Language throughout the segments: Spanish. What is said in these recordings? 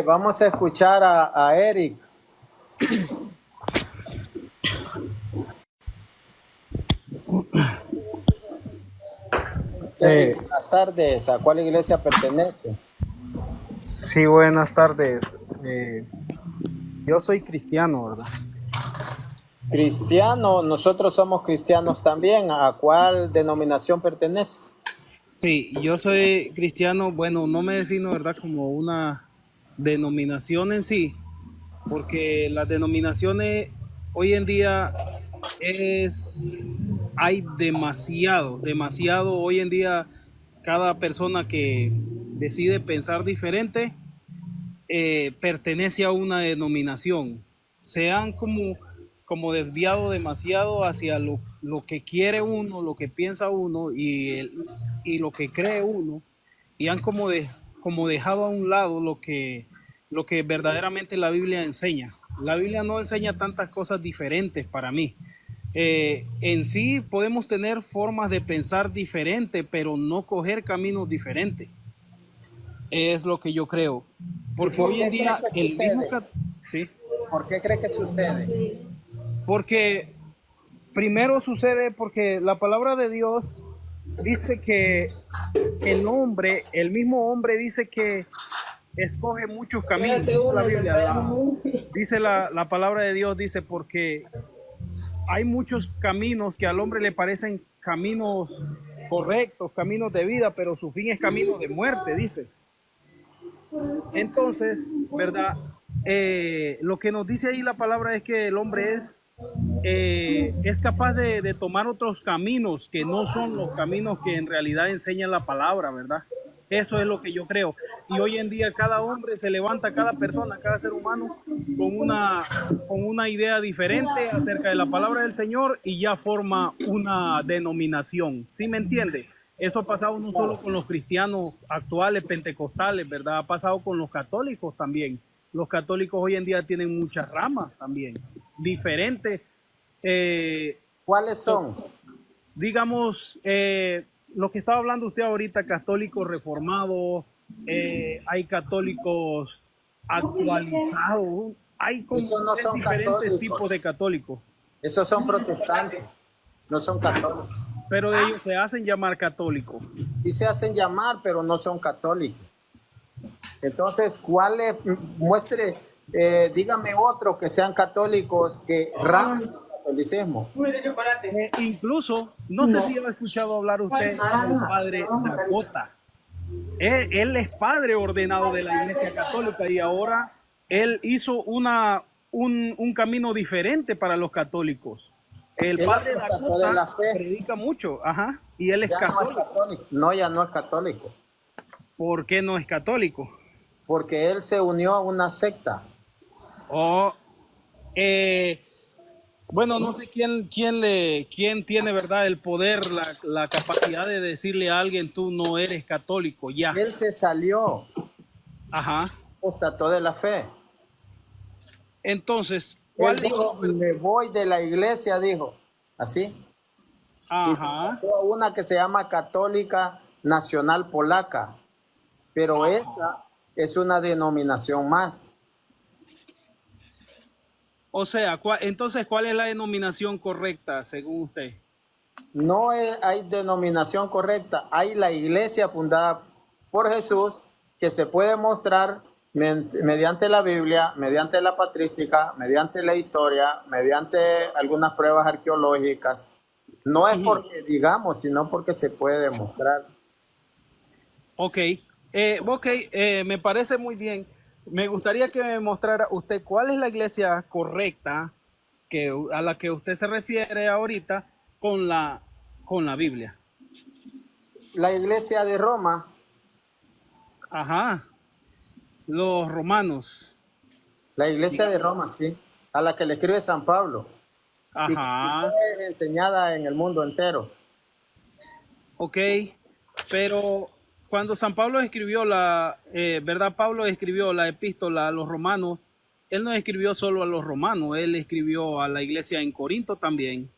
Vamos a escuchar a Eric. Eric, buenas tardes. ¿A cuál iglesia pertenece? Sí, buenas tardes. Yo soy cristiano, ¿verdad? Cristiano, nosotros somos cristianos también. ¿A cuál denominación pertenece? Sí, yo soy cristiano. Bueno, no me defino, ¿verdad?, como una denominación en sí, porque las denominaciones hoy en día hay demasiado. Hoy en día, cada persona que decide pensar diferente pertenece a una denominación, se han como desviado demasiado hacia lo que quiere uno, lo que piensa uno y lo que cree uno, y han como dejado a un lado lo que verdaderamente la Biblia enseña. La Biblia no enseña tantas cosas diferentes para mí. En sí podemos tener formas de pensar diferentes, pero no coger caminos diferentes. Es lo que yo creo. ¿Y Porque por hoy en qué cree día que el mismo... sucede? Sí. ¿Por qué cree que sucede? Porque primero sucede porque la palabra de Dios dice que el mismo hombre dice que escoge muchos caminos. Dice la Biblia, dice la palabra de Dios, dice, porque hay muchos caminos que al hombre le parecen caminos correctos, caminos de vida, pero su fin es camino de muerte, dice. Entonces, ¿verdad? Lo que nos dice ahí la palabra es que el hombre es capaz de tomar otros caminos que no son los caminos que en realidad enseña la palabra, ¿verdad? Eso es lo que yo creo. Y hoy en día cada hombre se levanta, cada persona, cada ser humano con una idea diferente acerca de la palabra del Señor y ya forma una denominación. ¿Sí me entiende? Eso ha pasado no solo con los cristianos actuales, pentecostales, ¿verdad? Ha pasado con los católicos también. Los católicos hoy en día tienen muchas ramas también, diferentes. Eh, ¿Cuáles son? digamos, lo que estaba hablando usted ahorita, católicos reformados, hay católicos actualizados, hay como Esos no tres son diferentes tipos católicos. de católicos, Esos son protestantes. No son católicos. pero ellos se hacen llamar católicos. Sí se hacen llamar, pero no son católicos. Entonces, ¿cuál es? Muestre, dígame otro que sean católicos que ramen el catolicismo. Incluso, no sé si ha escuchado hablar usted del padre Dakota. Él es padre ordenado de la Iglesia Católica y ahora él hizo un camino diferente para los católicos. El Él padre apostató de la Dakota fe. predica mucho, ajá, y él es Ya no es católico. católico. No, ya no es católico. ¿Por qué no es católico? Porque él se unió a una secta. O, eh, bueno, no sé quién tiene, ¿verdad?, el poder, la capacidad de decirle a alguien, tú no eres católico, ya. Él se salió, Ajá. apostató de la fe. Entonces, Él ¿cuáles son dijo, los... me voy de la iglesia, dijo, así. Y se Ajá. pasó a una que se llama Católica Nacional Polaca. Pero esta es una denominación más. O sea, entonces, ¿cuál es la denominación correcta según usted? No hay denominación correcta, hay la iglesia fundada por Jesús que se puede mostrar mediante la Biblia, mediante la patrística, mediante la historia, mediante algunas pruebas arqueológicas. No es porque digamos, sino porque se puede demostrar. Ok, me parece muy bien. Me gustaría que me mostrara usted cuál es la iglesia correcta a la que usted se refiere ahorita con con la Biblia. La iglesia de Roma, Ajá, los romanos. la iglesia de Roma, sí, a la que le escribe San Pablo y que Ajá, fue enseñada en el mundo entero. ok, pero cuando San Pablo escribió ¿verdad? Pablo escribió la epístola a los romanos, él no escribió solo a los romanos, él escribió a la iglesia en Corinto también.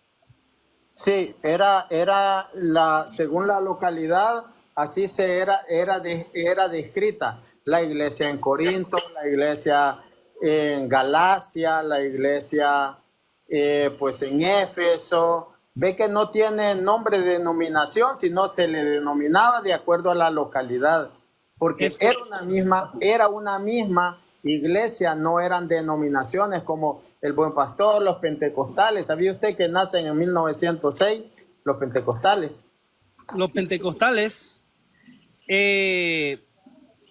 Sí, según la localidad, así era descrita. la iglesia en Corinto, la iglesia en Galacia, la iglesia pues en Éfeso. Ve que no tiene nombre de denominación, sino se le denominaba de acuerdo a la localidad, porque era una misma iglesia, no eran denominaciones como el Buen Pastor, los pentecostales. ¿Sabía usted que nacen en 1906 los pentecostales? Los pentecostales,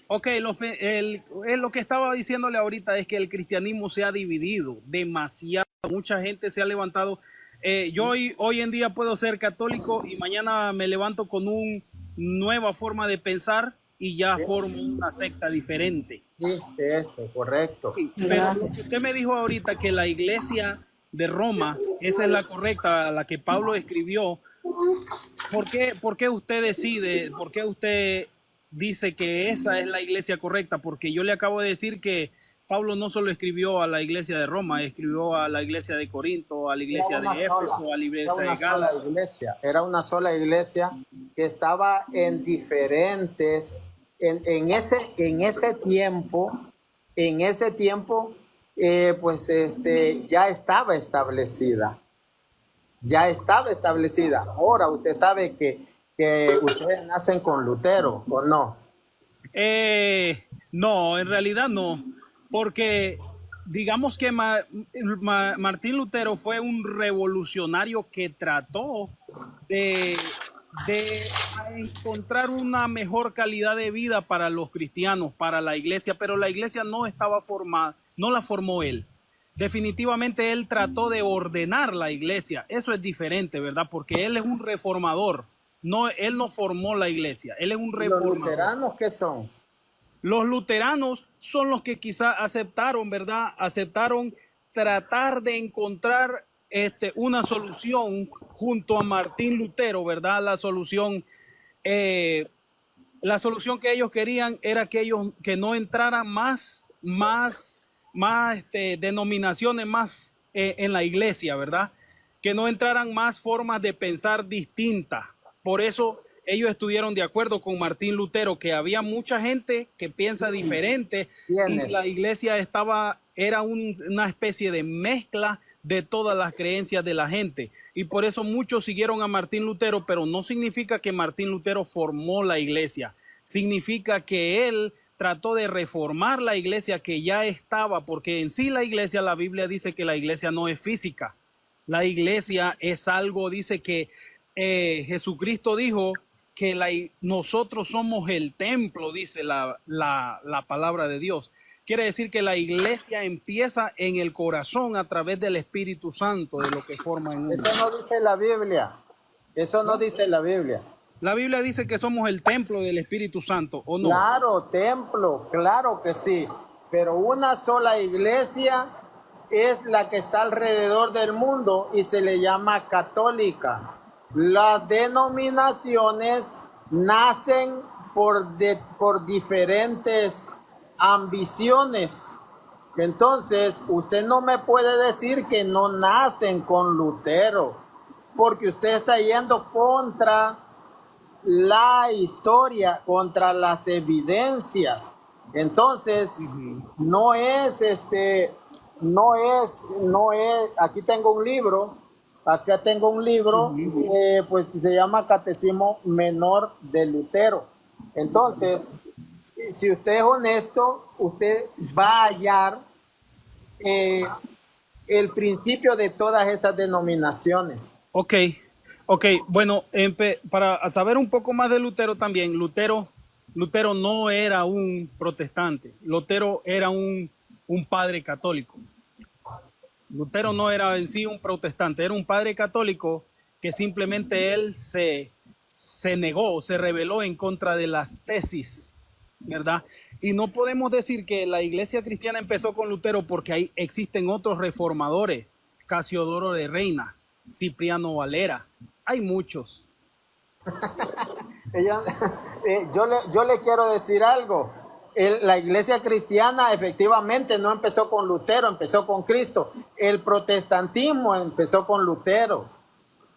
ok, lo que estaba diciéndole ahorita es que el cristianismo se ha dividido demasiado, mucha gente se ha levantado. Yo hoy en día puedo ser católico y mañana me levanto con una nueva forma de pensar y ya formo una secta diferente. Sí, eso, correcto. Sí, pero lo que usted me dijo ahorita, que la iglesia de Roma, esa es la correcta, la que Pablo escribió. ¿Por qué usted decide, por qué usted dice que esa es la iglesia correcta? Porque yo le acabo de decir que Pablo no solo escribió a la iglesia de Roma, escribió a la iglesia de Corinto, a la iglesia de Éfeso, a la iglesia de Gálatas. Era una sola iglesia que estaba en diferentes, en ese tiempo, pues ya estaba establecida. Ya estaba establecida. Ahora usted sabe que ustedes nacen con Lutero, ¿o no? No, en realidad no, porque digamos que Martín Lutero fue un revolucionario que trató de, de encontrar una mejor calidad de vida para los cristianos, para la iglesia, pero la iglesia no estaba formada, no la formó él. Definitivamente él trató de ordenar la iglesia. Eso es diferente, ¿verdad? Porque él es un reformador. No, él no formó la iglesia, él es un reformador. ¿Los luteranos qué son? Los luteranos son los que quizá aceptaron, ¿verdad? Aceptaron tratar de encontrar una solución junto a Martín Lutero, ¿verdad? La solución que ellos querían era que no entraran más denominaciones más en la iglesia, ¿verdad? Que no entraran más formas de pensar distintas. Por eso ellos estuvieron de acuerdo con Martín Lutero, que había mucha gente que piensa diferente y la iglesia era una especie de mezcla de todas las creencias de la gente. Y por eso muchos siguieron a Martín Lutero, pero no significa que Martín Lutero formó la iglesia. Significa que él trató de reformar la iglesia que ya estaba, porque en sí la iglesia, la Biblia dice que la iglesia no es física. La iglesia es algo, dice que Jesucristo dijo que nosotros somos el templo, dice la palabra de Dios. Quiere decir que la iglesia empieza en el corazón a través del Espíritu Santo, de lo que forma en uno. Eso no dice la Biblia. Eso no dice la Biblia. La Biblia dice que somos el templo del Espíritu Santo, ¿o no? Claro, templo, claro que sí. Pero una sola iglesia es la que está alrededor del mundo y se le llama católica. Las denominaciones nacen por diferentes ambiciones. Entonces, usted no me puede decir que no nacen con Lutero, porque usted está yendo contra la historia, contra las evidencias. Entonces, no es aquí tengo un libro. Acá tengo un libro, pues se llama Catecismo Menor de Lutero. Entonces, si usted es honesto, usted va a hallar el principio de todas esas denominaciones. Ok, bueno, para saber un poco más de Lutero también, Lutero no era un protestante, Lutero era un padre católico. Lutero no era en sí un protestante, era un padre católico que simplemente él se negó, se rebeló en contra de las tesis, ¿verdad? Y no podemos decir que la iglesia cristiana empezó con Lutero, porque ahí existen otros reformadores, Casiodoro de Reina, Cipriano Valera, hay muchos. Yo le quiero decir algo. La iglesia cristiana efectivamente no empezó con Lutero, empezó con Cristo. El protestantismo empezó con Lutero.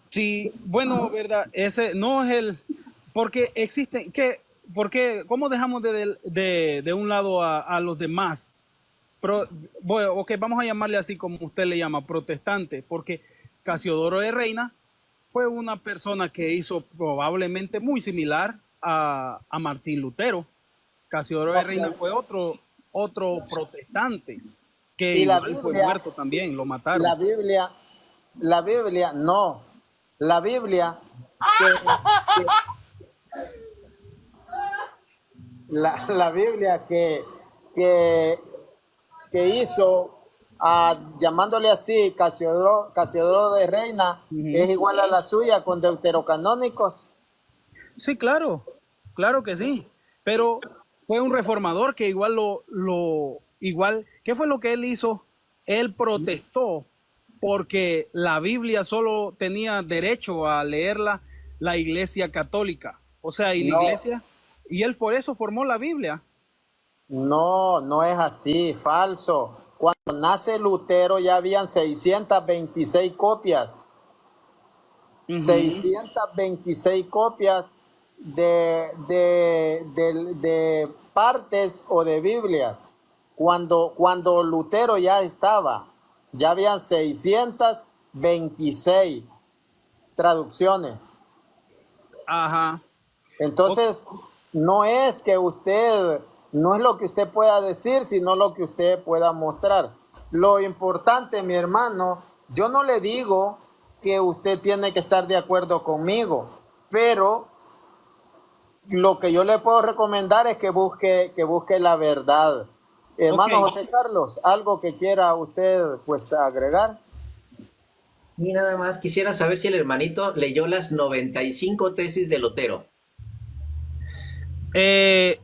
Sí, bueno, verdad, ese no es porque existen, que cómo dejamos de un lado a los demás? Bueno, ok, vamos a llamarle así como usted le llama, protestante, porque Casiodoro de Reina fue una persona que hizo probablemente muy similar a Martín Lutero. Casiodoro de Reina fue otro protestante que Y la igual fue Biblia, muerto también, lo mataron. la Biblia, la Biblia, no. La Biblia, que la Biblia que, que hizo, llamándole así, Casiodoro de Reina, es Ujú. igual a la suya con deuterocanónicos. Sí, claro, claro que sí, pero fue un reformador que igual igual, ¿qué fue lo que él hizo? Él protestó porque la Biblia solo tenía derecho a leerla la Iglesia Católica, o sea, y la No, Iglesia, y él por eso formó la Biblia. no, no es así, falso. Cuando nace Lutero ya habían 626 copias. Ujú. 626 copias de partes o de Biblias. Cuando Lutero ya estaba, ya habían 626 traducciones. Ajá. O- Entonces, no es que usted, no es lo que usted pueda decir, sino lo que usted pueda mostrar. Lo importante, mi hermano, yo no le digo que usted tiene que estar de acuerdo conmigo, pero lo que yo le puedo recomendar es que busque la verdad. ok. Hermano José Carlos, algo que quiera usted pues agregar. Y nada más quisiera saber si el hermanito leyó las 95 tesis de Lutero.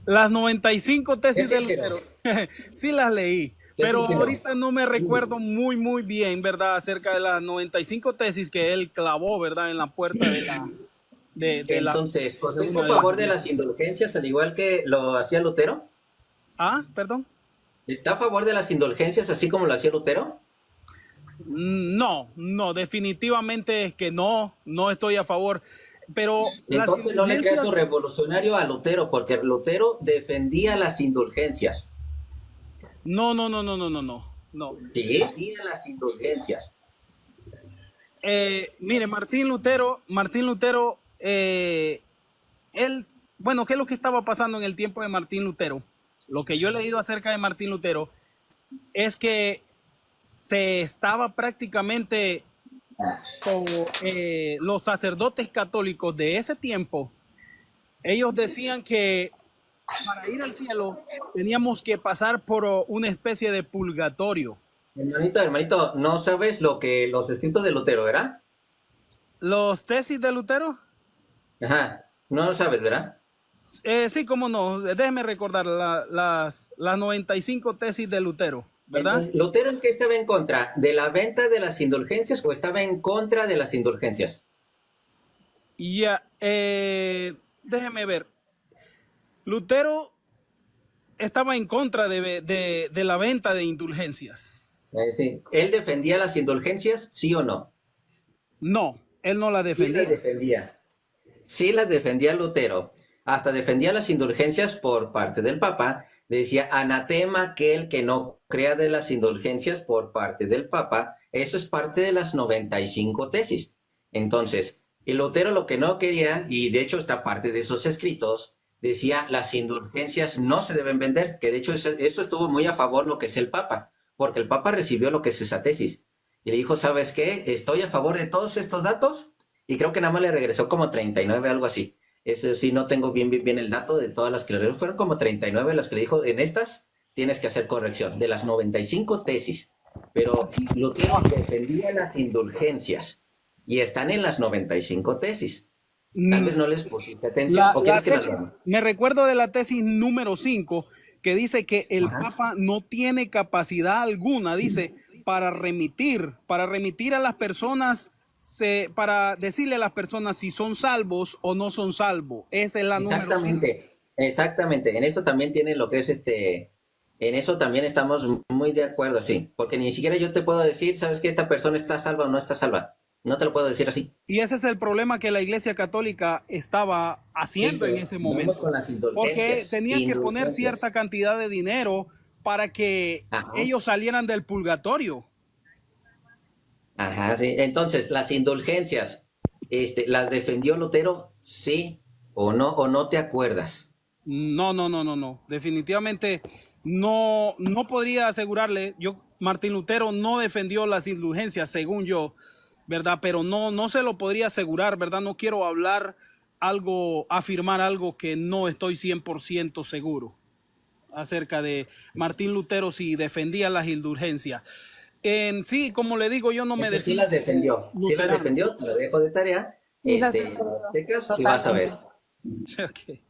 Las 95 Es tesis de sincero, Lutero, sí las leí, es pero sincero. ahorita no me recuerdo muy bien, ¿verdad? Acerca de las 95 tesis que él clavó, ¿verdad? En la puerta Entonces, de ¿usted está una a de las favor de las iglesias. indulgencias al igual que lo hacía Lutero? Ah, perdón. ¿Está a favor de las indulgencias así como lo hacía Lutero? No, definitivamente es que no estoy a favor. Pero las Entonces no le crea su indulgencias, revolucionario a Lutero, porque Lutero defendía las indulgencias. no. Sí, defendía las indulgencias. Mire, Martín Lutero, él, bueno, ¿qué es lo que estaba pasando en el tiempo de Martín Lutero? Lo que yo he leído acerca de Martín Lutero es que se estaba prácticamente con los sacerdotes católicos de ese tiempo. Ellos decían que para ir al cielo teníamos que pasar por una especie de purgatorio. Hermanito, ¿no sabes lo que los escritos de Lutero, verdad? Los tesis de Lutero, Ajá, no lo sabes, ¿verdad? sí, cómo no, déjeme recordar las 95 tesis de Lutero, ¿verdad? Entonces, ¿Lutero en qué estaba en contra? ¿De la venta de las indulgencias o estaba en contra de las indulgencias? Ya, déjeme ver. Lutero estaba en contra de la venta de indulgencias. Sí. ¿Él defendía las indulgencias, sí o no? No, él no la Sí las defendía. defendía. Sí las defendía Lutero. Hasta defendía las indulgencias por parte del Papa. Decía, anatema aquel que no crea de las indulgencias por parte del Papa. Eso es parte de las 95 tesis. Entonces, el Lutero lo que no quería, y de hecho está parte de esos escritos, decía, las indulgencias no se deben vender, que de hecho eso estuvo muy a favor lo que es el Papa, porque el Papa recibió lo que es esa tesis. Y le dijo, ¿sabes qué? Estoy a favor de todos estos datos, y creo que nada más le regresó como 39, algo así. Eso sí, no tengo bien el dato de todas las que le regresó. Fueron como 39 las que le dijo, en estas tienes que hacer corrección, de las 95 tesis. Pero Lutero defendía las indulgencias y están en las 95 tesis. Tal vez Mm, no les pusiste atención o La quieres que las tesis, leamos. me recuerdo de la tesis número 5 que dice que el Ajá. Papa no tiene capacidad alguna, dice, para remitir a las personas, para decirle a las personas si son salvos o no son salvos. Esa es la número 5. Exactamente. En eso también tiene lo que es en eso también estamos muy de acuerdo, sí. Porque ni siquiera yo te puedo decir, ¿sabes que esta persona está salva o no está salva? No te lo puedo decir así. Y ese es el problema que la Iglesia Católica estaba haciendo en ese Vamos momento. con las Porque indulgencias. tenían que poner cierta cantidad de dinero para que Ajá. ellos salieran del purgatorio. Ajá, sí. Entonces, las indulgencias, ¿las defendió Lutero? ¿Sí o no te acuerdas? No. Definitivamente no podría asegurarle. Martín Lutero no defendió las indulgencias, según yo, ¿verdad? Pero no se lo podría asegurar, ¿verdad? No quiero afirmar algo que no estoy 100% seguro acerca de Martín Lutero si defendía las indulgencias. En sí, como le digo, yo no me Sí defino las defendió, como sí las luterano. defendió, te la dejo de tarea. Y las Checas y vas a ver. Okay.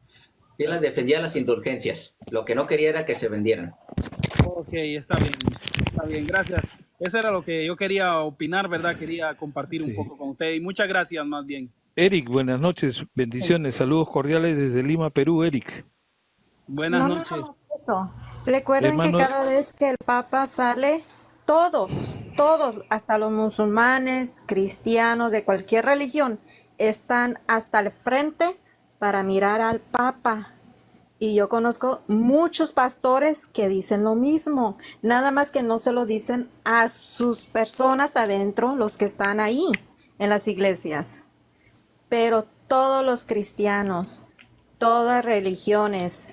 Sí las defendía las indulgencias. Lo que no quería era que se vendieran. Ok, está bien, gracias. Eso era lo que yo quería opinar, ¿verdad? Quería compartir un poco con usted y muchas gracias más bien. Eric, buenas noches, bendiciones, saludos cordiales desde Lima, Perú, Eric. Buenas noches. No, eso. Recuerden Hermanos, que cada vez que el Papa sale, todos, hasta los musulmanes, cristianos, de cualquier religión, están hasta el frente para mirar al Papa. Y yo conozco muchos pastores que dicen lo mismo, nada más que no se lo dicen a sus personas adentro, los que están ahí en las iglesias. Pero todos los cristianos, todas religiones,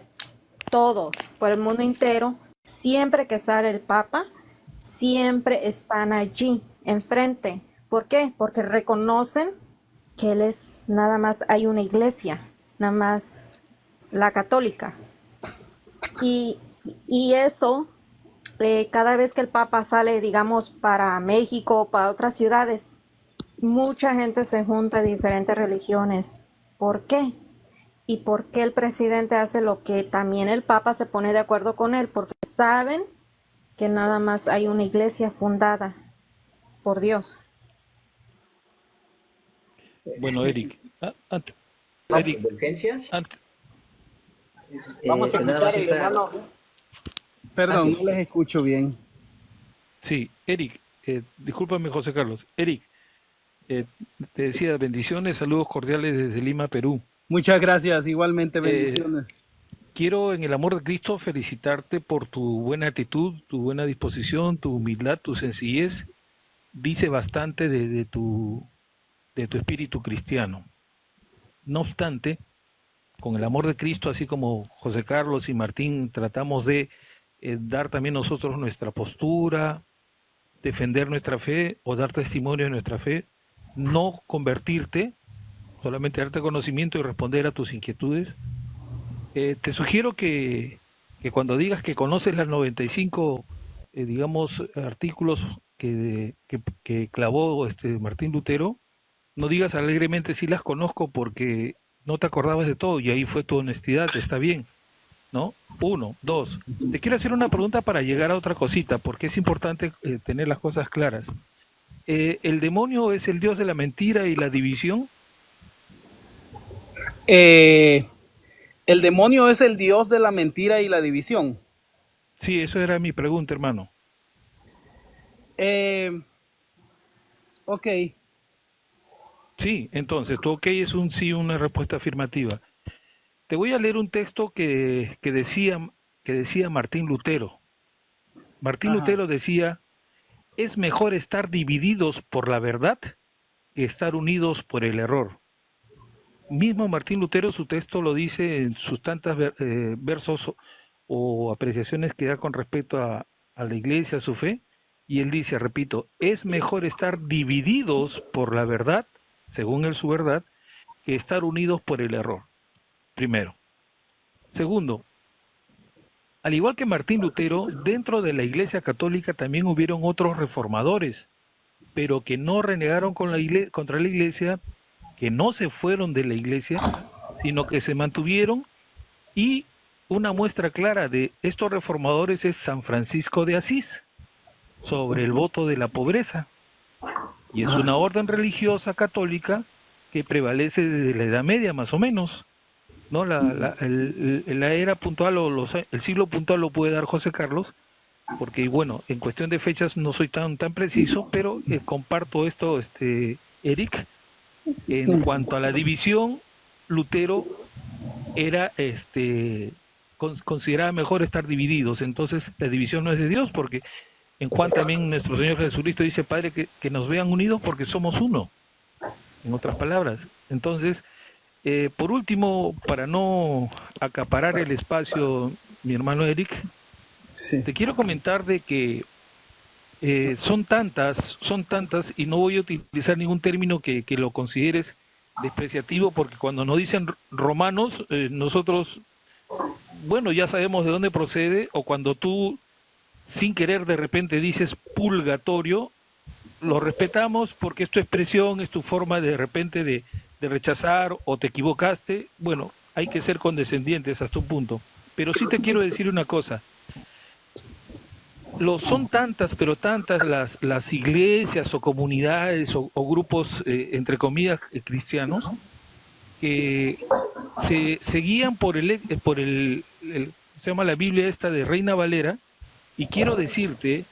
todos, por el mundo entero, siempre que sale el Papa, siempre están allí, enfrente. ¿Por qué? Porque reconocen que él es, nada más hay una iglesia, nada más la católica. Y eso, cada vez que el Papa sale, digamos, para México o para otras ciudades, mucha gente se junta de diferentes religiones. ¿Por qué? ¿Y por qué el presidente hace lo que también el Papa se pone de acuerdo con él? Porque saben que nada más hay una iglesia fundada por Dios. bueno, Eric, Las indulgencias. Vamos a nada escuchar más el hermano. Perdón, sí. no les escucho bien. sí, Eric, discúlpame José Carlos, Eric, te decía bendiciones, saludos cordiales desde Lima, Perú. Muchas gracias, igualmente bendiciones. Quiero en el amor de Cristo felicitarte por tu buena actitud, tu buena disposición, tu humildad, tu sencillez. Dice bastante de tu espíritu cristiano. No obstante, con el amor de Cristo, así como José Carlos y Martín, tratamos de dar también nosotros nuestra postura, defender nuestra fe o dar testimonio de nuestra fe, no convertirte, solamente darte conocimiento y responder a tus inquietudes. Te sugiero que cuando digas que conoces las 95, digamos, artículos que clavó Martín Lutero, no digas alegremente sí las conozco porque no te acordabas de todo y ahí fue tu honestidad, está bien, ¿no? 1, 2. Te quiero hacer una pregunta para llegar a otra cosita, porque es importante tener las cosas claras. ¿El demonio es el dios de la mentira y la división? El demonio es el dios de la mentira y la división. Sí, eso era mi pregunta, hermano. Ok. Sí, entonces, tu ok es un sí, una respuesta afirmativa. Te voy a leer un texto que decía Martín Lutero. Martín Ajá. Lutero decía, es mejor estar divididos por la verdad que estar unidos por el error. Mismo Martín Lutero, su texto lo dice en sus tantas versos o apreciaciones que da con respecto a la iglesia, a su fe, y él dice, repito, es mejor estar divididos por la verdad, según él su verdad, que estar unidos por el error. Primero. Segundo, al igual que Martín Lutero, dentro de la Iglesia Católica también hubieron otros reformadores, pero que no renegaron contra la Iglesia, que no se fueron de la Iglesia, sino que se mantuvieron, y una muestra clara de estos reformadores es San Francisco de Asís, sobre el voto de la pobreza. Y es una orden religiosa católica que prevalece desde la Edad Media, más o menos, ¿no? La era puntual o el siglo puntual lo puede dar José Carlos, porque bueno, en cuestión de fechas no soy tan preciso, pero comparto esto Eric, en cuanto a la división, Lutero era consideraba mejor estar divididos. Entonces la división no es de Dios, porque en Juan también nuestro Señor Jesucristo dice, Padre, que nos vean unidos porque somos uno, en otras palabras. Entonces, por último, para no acaparar el espacio, mi hermano Eric, Sí. te quiero comentar de que son tantas, y no voy a utilizar ningún término que lo consideres despreciativo, porque cuando nos dicen romanos, nosotros, bueno, ya sabemos de dónde procede, o cuando tú sin querer de repente dices purgatorio, lo respetamos porque es tu expresión, es tu forma de repente de rechazar o te equivocaste. Bueno, hay que ser condescendientes hasta un punto. Pero sí te quiero decir una cosa. Son tantas, pero tantas las iglesias o comunidades o grupos, entre comillas, cristianos, que se guían por se llama la Biblia esta de Reina Valera, y quiero decirte,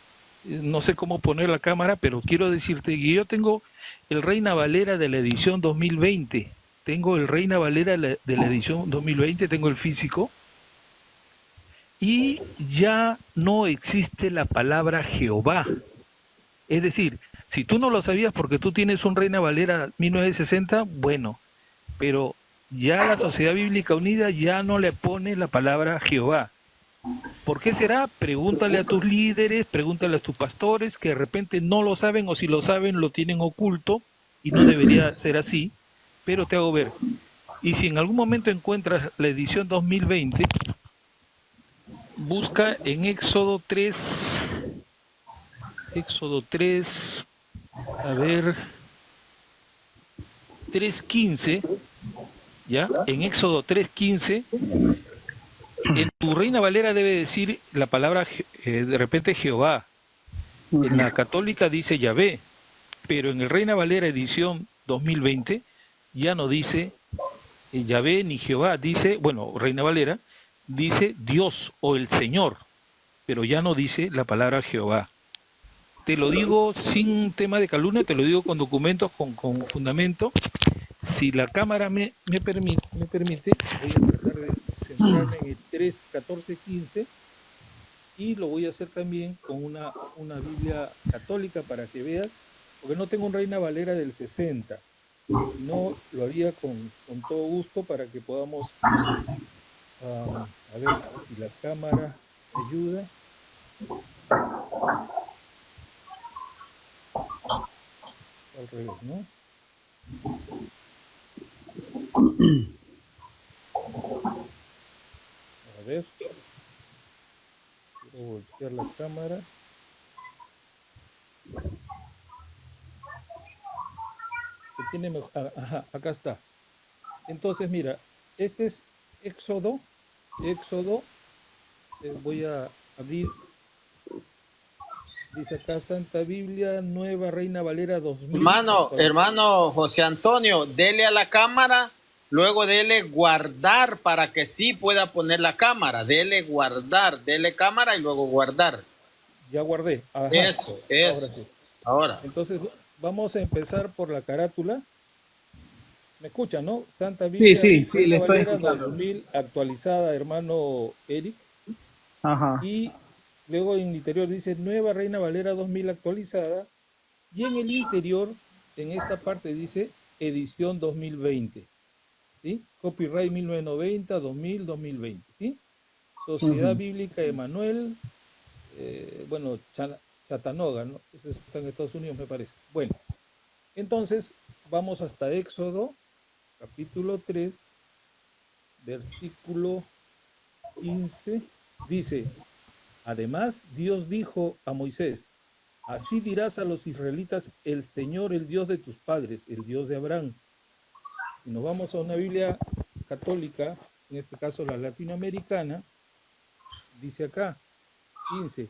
no sé cómo poner la cámara, pero quiero decirte que yo tengo el Reina Valera de la edición 2020, tengo el Reina Valera de la edición 2020, tengo el físico, y ya no existe la palabra Jehová. Es decir, si tú no lo sabías porque tú tienes un Reina Valera 1960, bueno, pero ya la Sociedad Bíblica Unida ya no le pone la palabra Jehová. ¿Por qué será? Pregúntale a tus líderes, pregúntale a tus pastores, que de repente no lo saben, o si lo saben lo tienen oculto, y no debería ser así, pero te hago ver. Y si en algún momento encuentras la edición 2020, busca en Éxodo 3, a ver, 3:15, ¿ya? En Éxodo 3:15, en tu Reina Valera debe decir la palabra de repente Jehová. En la católica dice Yahvé, pero en el Reina Valera edición 2020 ya no dice Yahvé ni Jehová, dice, bueno, Reina Valera, dice Dios o el Señor, pero ya no dice la palabra Jehová. Te lo digo sin tema de calumnia, te lo digo con documentos, con fundamento. Si la cámara me permite, voy a tratar de centrarme en el 3:14-15, y lo voy a hacer también con una Biblia católica para que veas, porque no tengo un Reina Valera del 60, no lo haría con todo gusto para que podamos, a ver si la cámara ayuda. Al revés, ¿no? A ver, quiero voltear la cámara. Que tiene mejor, ajá, acá está. Entonces, mira, este es Éxodo, voy a abrir, dice acá Santa Biblia, Nueva Reina Valera 2000. Hermano José Antonio, dele a la cámara, luego dele guardar para que sí pueda poner la cámara. Dele guardar, dele cámara y luego guardar. Ya guardé. Ajá. Eso. Ahora. Entonces, vamos a empezar por la carátula. ¿Me escuchan, no? Santa Biblia, sí, le estoy Valera escuchando. 2000, actualizada, hermano Eric. Ajá. Y luego en el interior dice Nueva Reina Valera 2000 actualizada. Y en el interior, en esta parte dice edición 2020. ¿Sí? Copyright 1990, 2000, 2020. ¿Sí? Sociedad Bíblica Emanuel. Bueno, Chattanooga, ¿no? Eso está en Estados Unidos, me parece. Bueno, entonces vamos hasta Éxodo, capítulo 3, versículo 15. Dice, además Dios dijo a Moisés, así dirás a los israelitas, el Señor, el Dios de tus padres, el Dios de Abraham. Si nos vamos a una Biblia católica, en este caso la latinoamericana, dice acá, 15,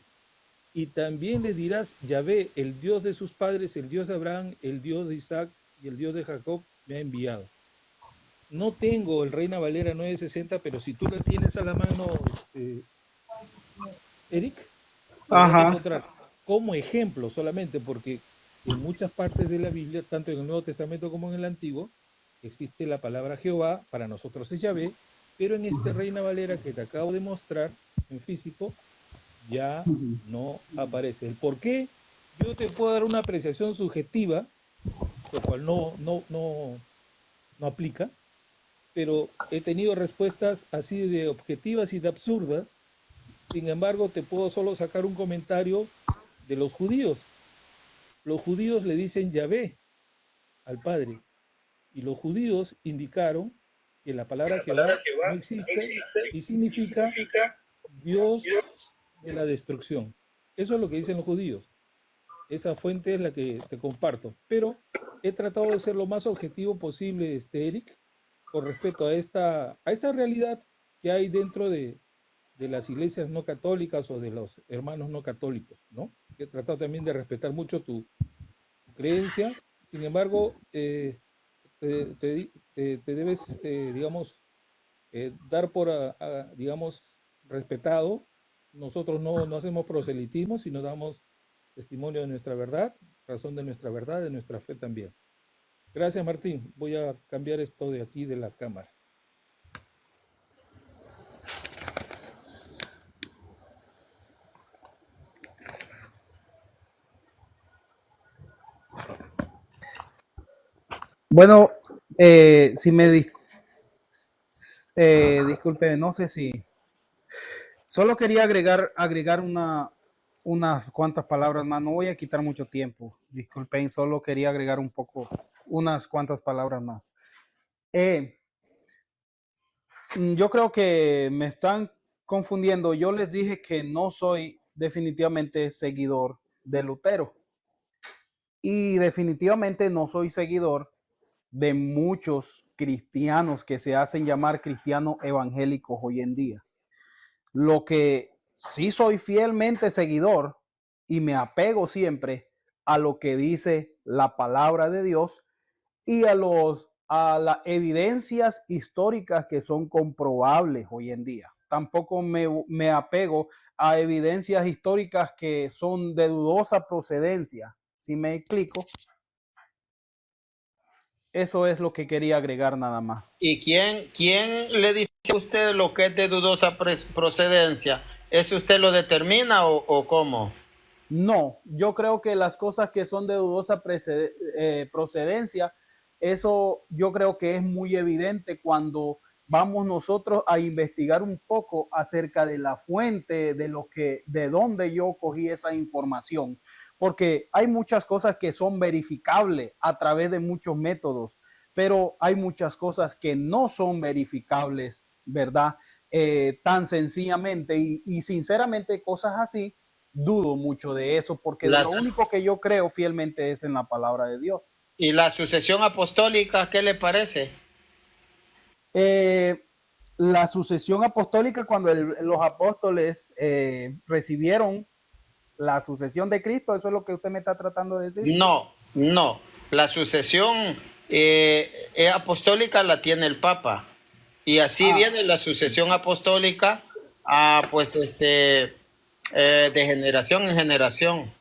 y también le dirás, Yahvé, el Dios de sus padres, el Dios de Abraham, el Dios de Isaac y el Dios de Jacob, me ha enviado. No tengo el Reina Valera 960, pero si tú la tienes a la mano, Eric, lo vas a encontrar como ejemplo solamente, porque en muchas partes de la Biblia, tanto en el Nuevo Testamento como en el Antiguo, existe la palabra Jehová, para nosotros es Yahvé, pero en este Reina Valera que te acabo de mostrar en físico, ya no aparece. ¿El por qué? Yo te puedo dar una apreciación subjetiva, lo cual no aplica, pero he tenido respuestas así de objetivas y de absurdas. Sin embargo, te puedo solo sacar un comentario de los judíos. Los judíos le dicen Yahvé al Padre, y los judíos indicaron que la palabra Jehová no existe y significa Dios de la destrucción. Eso es lo que dicen los judíos. Esa fuente es la que te comparto, pero he tratado de ser lo más objetivo posible, Eric, con respecto a esta realidad que hay dentro de las iglesias no católicas o de los hermanos no católicos, ¿no? He tratado también de respetar mucho tu creencia. Sin embargo, te debes, digamos, dar por, digamos, respetado. Nosotros no hacemos proselitismo, sino damos testimonio de nuestra verdad, razón de nuestra verdad, de nuestra fe también. Gracias, Martín. Voy a cambiar esto de aquí de la cámara. Bueno, si me disculpe, no sé si solo quería agregar unas cuantas palabras más. No voy a quitar mucho tiempo. Disculpen, solo quería agregar unas cuantas palabras más. Yo creo que me están confundiendo. Yo les dije que no soy definitivamente seguidor de Lutero. Y definitivamente no soy seguidor de muchos cristianos que se hacen llamar cristianos evangélicos hoy en día. Lo que sí soy fielmente seguidor y me apego siempre a lo que dice la palabra de Dios y a las evidencias históricas que son comprobables hoy en día. Tampoco me apego a evidencias históricas que son de dudosa procedencia. ¿Sí me explico? Eso es lo que quería agregar nada más. ¿Y quién le dice a usted lo que es de dudosa procedencia? ¿Eso usted lo determina o cómo? No, yo creo que las cosas que son de dudosa procedencia, eso yo creo que es muy evidente cuando vamos nosotros a investigar un poco acerca de la fuente, de dónde yo cogí esa información, porque hay muchas cosas que son verificables a través de muchos métodos, pero hay muchas cosas que no son verificables, ¿verdad? Tan sencillamente y sinceramente cosas así dudo mucho de eso, porque lo único que yo creo fielmente es en la palabra de Dios. ¿Y la sucesión apostólica, qué le parece? La sucesión apostólica, cuando los apóstoles recibieron la sucesión de Cristo, ¿eso es lo que usted me está tratando de decir? No. La sucesión apostólica la tiene el Papa. Y así viene la sucesión apostólica, de generación en generación.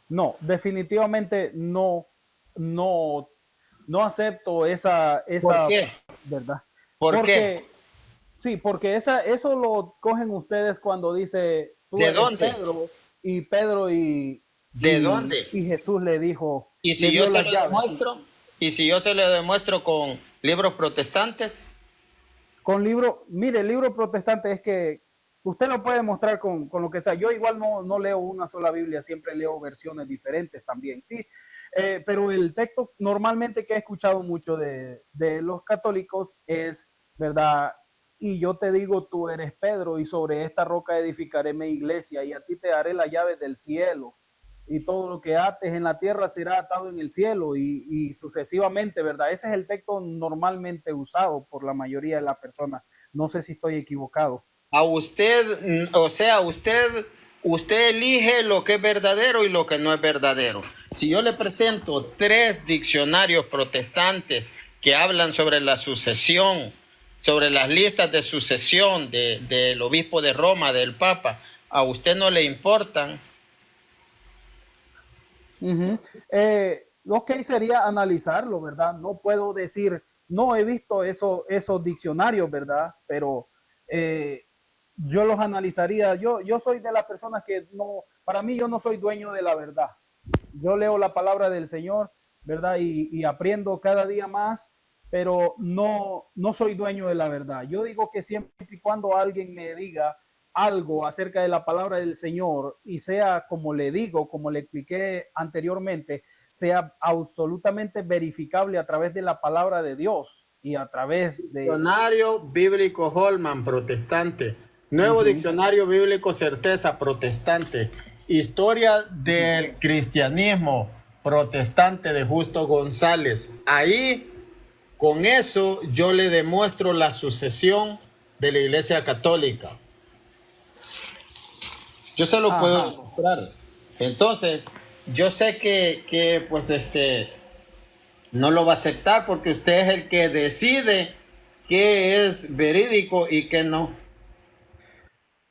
No, definitivamente no acepto esa ¿Por qué? ¿Verdad? ¿Por qué? Sí, porque eso lo cogen ustedes cuando dice tú ¿De eres dónde? Pedro ¿De dónde? Y Jesús le dijo. ¿Y si yo se lo demuestro? ¿Y si yo se lo demuestro con libros protestantes? Con libros, mire, el libro protestante es que usted lo puede mostrar con lo que sea. Yo igual no leo una sola Biblia, siempre leo versiones diferentes también, sí. Pero el texto normalmente que he escuchado mucho de los católicos es, ¿verdad? Y yo te digo, tú eres Pedro, y sobre esta roca edificaré mi iglesia, y a ti te daré las llaves del cielo. Y todo lo que ates en la tierra será atado en el cielo y sucesivamente, ¿verdad? Ese es el texto normalmente usado por la mayoría de las personas. No sé si estoy equivocado. A usted, o sea, usted elige lo que es verdadero y lo que no es verdadero. Si yo le presento 3 diccionarios protestantes que hablan sobre la sucesión, sobre las listas de sucesión del obispo de Roma, del Papa, ¿a usted no le importan? Ujú. Ok, sería analizarlo, ¿verdad? No puedo decir, no he visto esos diccionarios, ¿verdad? Pero eh, yo los analizaría. Yo soy de las personas que no, para mí yo no soy dueño de la verdad. Yo leo la palabra del Señor, ¿verdad? Y aprendo cada día más, pero no soy dueño de la verdad. Yo digo que siempre y cuando alguien me diga algo acerca de la palabra del Señor y sea como le digo, como le expliqué anteriormente, sea absolutamente verificable a través de la palabra de Dios y a través de... Diccionario bíblico Holman, protestante. Nuevo Ujú. diccionario bíblico Certeza, protestante. Historia del cristianismo, protestante, de Justo González. Ahí, con eso, yo le demuestro la sucesión de la Iglesia Católica. Yo se lo puedo Ajá. demostrar. Entonces, yo sé que pues no lo va a aceptar porque usted es el que decide qué es verídico y qué no.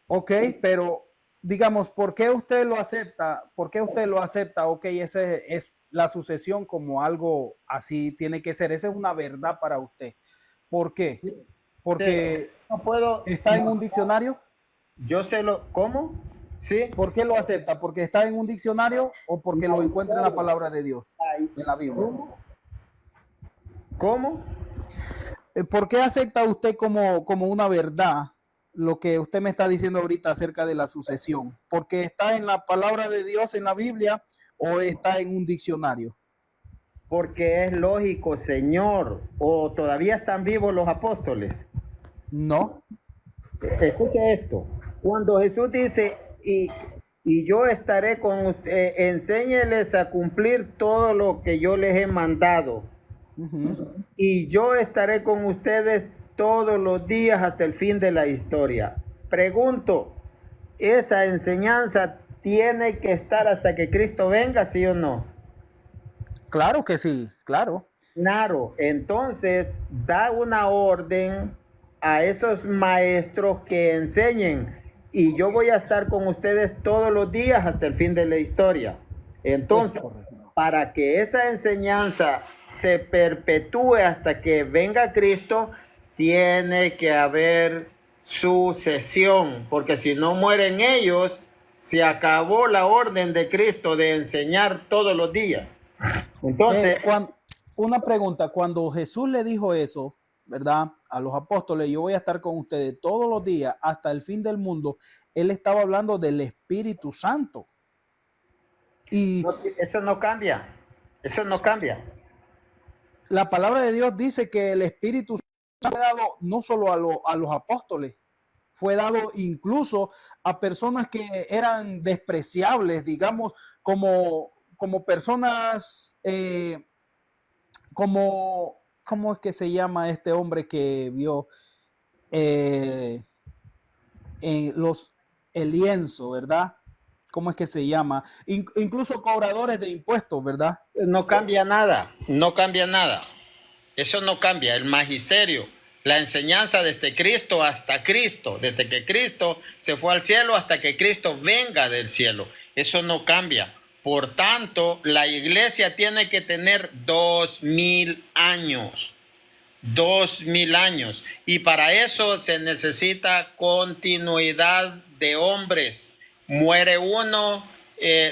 Ok, pero digamos, ¿por qué usted lo acepta? ¿Por qué usted lo acepta? Ok, ese es la sucesión como algo así tiene que ser. Esa es una verdad para usted. ¿Por qué? Sí, Porque no puedo está en un diccionario. yo sé lo, ¿cómo? Sí, ¿Por qué lo acepta? ¿Porque está en un diccionario o porque la lo encuentra en la historia. palabra de Dios, en la Biblia? ¿Cómo? ¿Cómo? ¿Por qué acepta usted como una verdad lo que usted me está diciendo ahorita acerca de la sucesión? ¿Porque está en la palabra de Dios en la Biblia o está en un diccionario? Porque es lógico, Señor. ¿O todavía están vivos los apóstoles? No. Escuche esto. Cuando Jesús dice, y yo estaré con usted, enséñeles a cumplir todo lo que yo les he mandado. Uh-huh. Y yo estaré con ustedes todos los días hasta el fin de la historia. Pregunto, ¿esa enseñanza tiene que estar hasta que Cristo venga, sí o no? Claro que sí, claro. Claro, entonces da una orden a esos maestros que enseñen y yo voy a estar con ustedes todos los días hasta el fin de la historia. Es Entonces, correcto. para que esa enseñanza se perpetúe hasta que venga Cristo, tiene que haber sucesión, porque si no mueren ellos, se acabó la orden de Cristo de enseñar todos los días. Entonces, Una pregunta, cuando Jesús le dijo eso, ¿verdad? A los apóstoles, yo voy a estar con ustedes todos los días hasta el fin del mundo, él estaba hablando del Espíritu Santo. Y eso no cambia, eso no cambia. la palabra de Dios dice que el Espíritu Santo fue dado no solo a los apóstoles, fue dado incluso a personas que eran despreciables, digamos, como personas, ¿cómo es que se llama este hombre que vio eh, el lienzo, ¿verdad? ¿Cómo es que se llama? Incluso cobradores de impuestos, ¿verdad? No cambia nada, no cambia nada. Eso no cambia. El magisterio, la enseñanza desde Cristo hasta Cristo, desde que Cristo se fue al cielo hasta que Cristo venga del cielo. Eso no cambia. Por tanto, la iglesia tiene que tener 2000 años. 2000 años. Y para eso se necesita continuidad de hombres. Muere uno,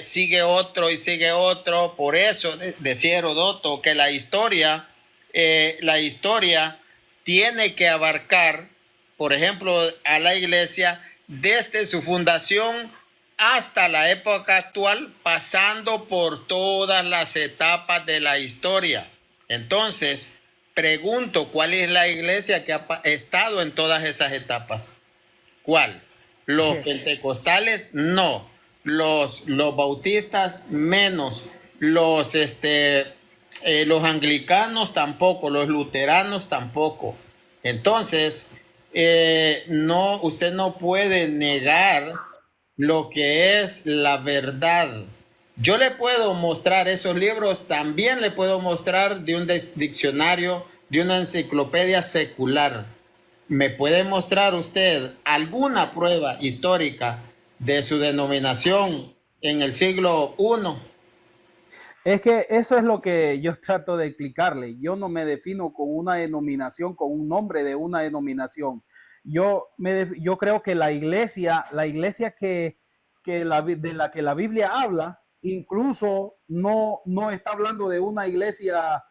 sigue otro y sigue otro. Por eso decía Herodoto que la historia tiene que abarcar, por ejemplo, a la iglesia desde su fundación hasta la época actual, pasando por todas las etapas de la historia. Entonces, pregunto, ¿cuál es la iglesia que ha estado en todas esas etapas? ¿Cuál? Los pentecostales, no. Los bautistas, menos. Los anglicanos tampoco, los luteranos tampoco. Entonces, no, usted no puede negar lo que es la verdad. Yo le puedo mostrar esos libros, también le puedo mostrar de un diccionario, de una enciclopedia secular. ¿Me puede mostrar usted alguna prueba histórica de su denominación en el siglo I? Es que eso es lo que yo trato de explicarle. Yo no me defino con una denominación, con un nombre de una denominación. Yo creo que la iglesia de la que la Biblia habla, incluso no está hablando de una iglesia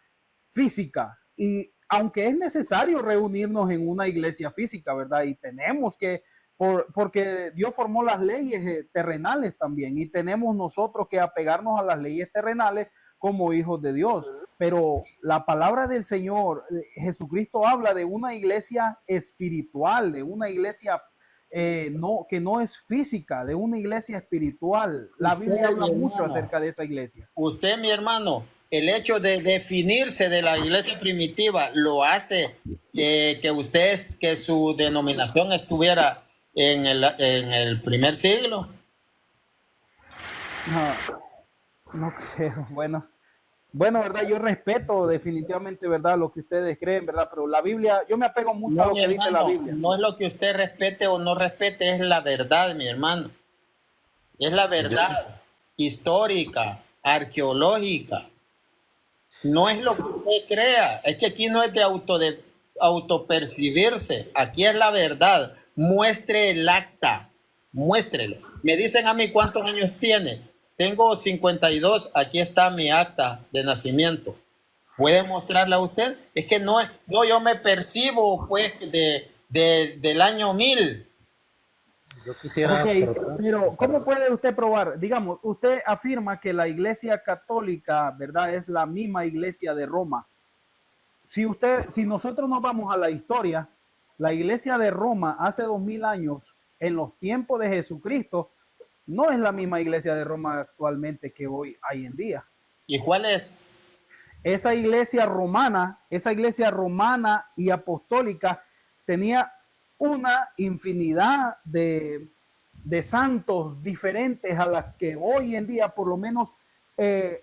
física. Y aunque es necesario reunirnos en una iglesia física, ¿verdad? Y tenemos que, porque Dios formó las leyes terrenales también, y tenemos nosotros que apegarnos a las leyes terrenales como hijos de Dios. Pero la palabra del Señor, Jesucristo habla de una iglesia espiritual, de una iglesia que no es física, de una iglesia espiritual. La Usted, Biblia habla mi mucho hermano, acerca de esa iglesia. usted, mi hermano, el hecho de definirse de la iglesia primitiva lo hace que usted, que su denominación estuviera en el primer siglo. No, no creo. Bueno, verdad, yo respeto definitivamente, verdad, lo que ustedes creen, verdad, pero la Biblia, yo me apego mucho a No, lo mi que dice la hermano, Biblia. no es lo que usted respete o no respete, es la verdad, mi hermano. Es la verdad histórica, arqueológica. No es lo que usted crea. Es que aquí no es de autopercibirse. Aquí es la verdad. Muestre el acta. Muéstrelo. Me dicen a mí cuántos años tiene. Tengo 52. Aquí está mi acta de nacimiento. ¿Puede mostrarla a usted? Es que no, yo me percibo pues del año 1000. Yo quisiera, Ok, pero ¿cómo puede usted probar? Digamos, usted afirma que la iglesia católica, ¿verdad? Es la misma iglesia de Roma. Si nosotros nos vamos a la historia, la iglesia de Roma hace 2000 años, en los tiempos de Jesucristo, no es la misma iglesia de Roma actualmente que hoy en día. ¿Y cuál es? Esa iglesia romana y apostólica tenía una infinidad de santos diferentes a las que hoy en día, por lo menos,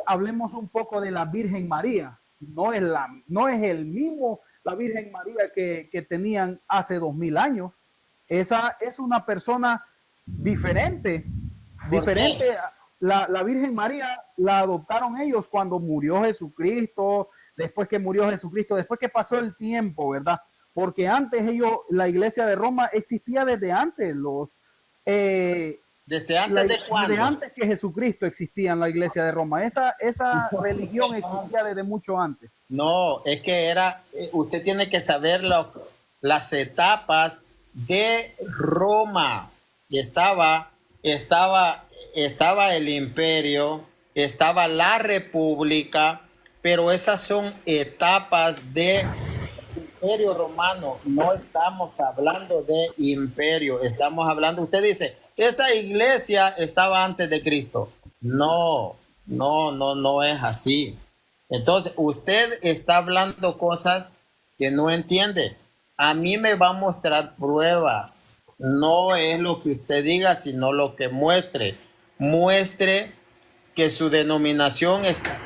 hablemos un poco de la Virgen María. No es el mismo la Virgen María que tenían hace 2000 años. Esa es una persona diferente. La Virgen María la adoptaron ellos cuando murió Jesucristo, después que pasó el tiempo, ¿verdad? Porque antes la iglesia de Roma existía desde antes, ¿Desde antes de cuándo? desde antes que Jesucristo existía en la iglesia de Roma. Esa religión existía desde mucho antes. No, es que usted tiene que saber las etapas de Roma. Y estaba el imperio, estaba la república, pero esas son etapas de imperio romano. No estamos hablando de imperio, estamos hablando, usted dice, esa iglesia estaba antes de Cristo. No es así. Entonces, usted está hablando cosas que no entiende. A mí me va a mostrar pruebas. No es lo que usted diga, sino lo que muestre. Muestre que su denominación está.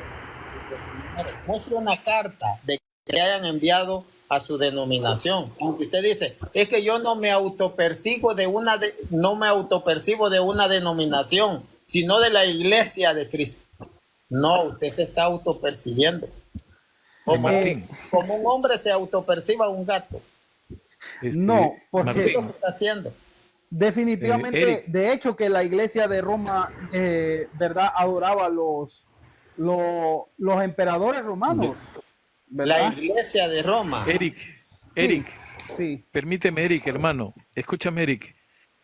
Muestre una carta de que se hayan enviado a su denominación. Aunque usted dice, es que yo no me autopercibo no me autopercibo de una denominación, sino de la iglesia de Cristo. No, usted se está autopercibiendo. Como un hombre se autoperciba un gato. No, porque ¿Qué es lo que está haciendo? definitivamente, de hecho, que la iglesia de Roma, ¿verdad? Adoraba los emperadores romanos, ¿verdad? La iglesia de Roma. Eric, Sí. permíteme, Eric, hermano, escúchame, Eric.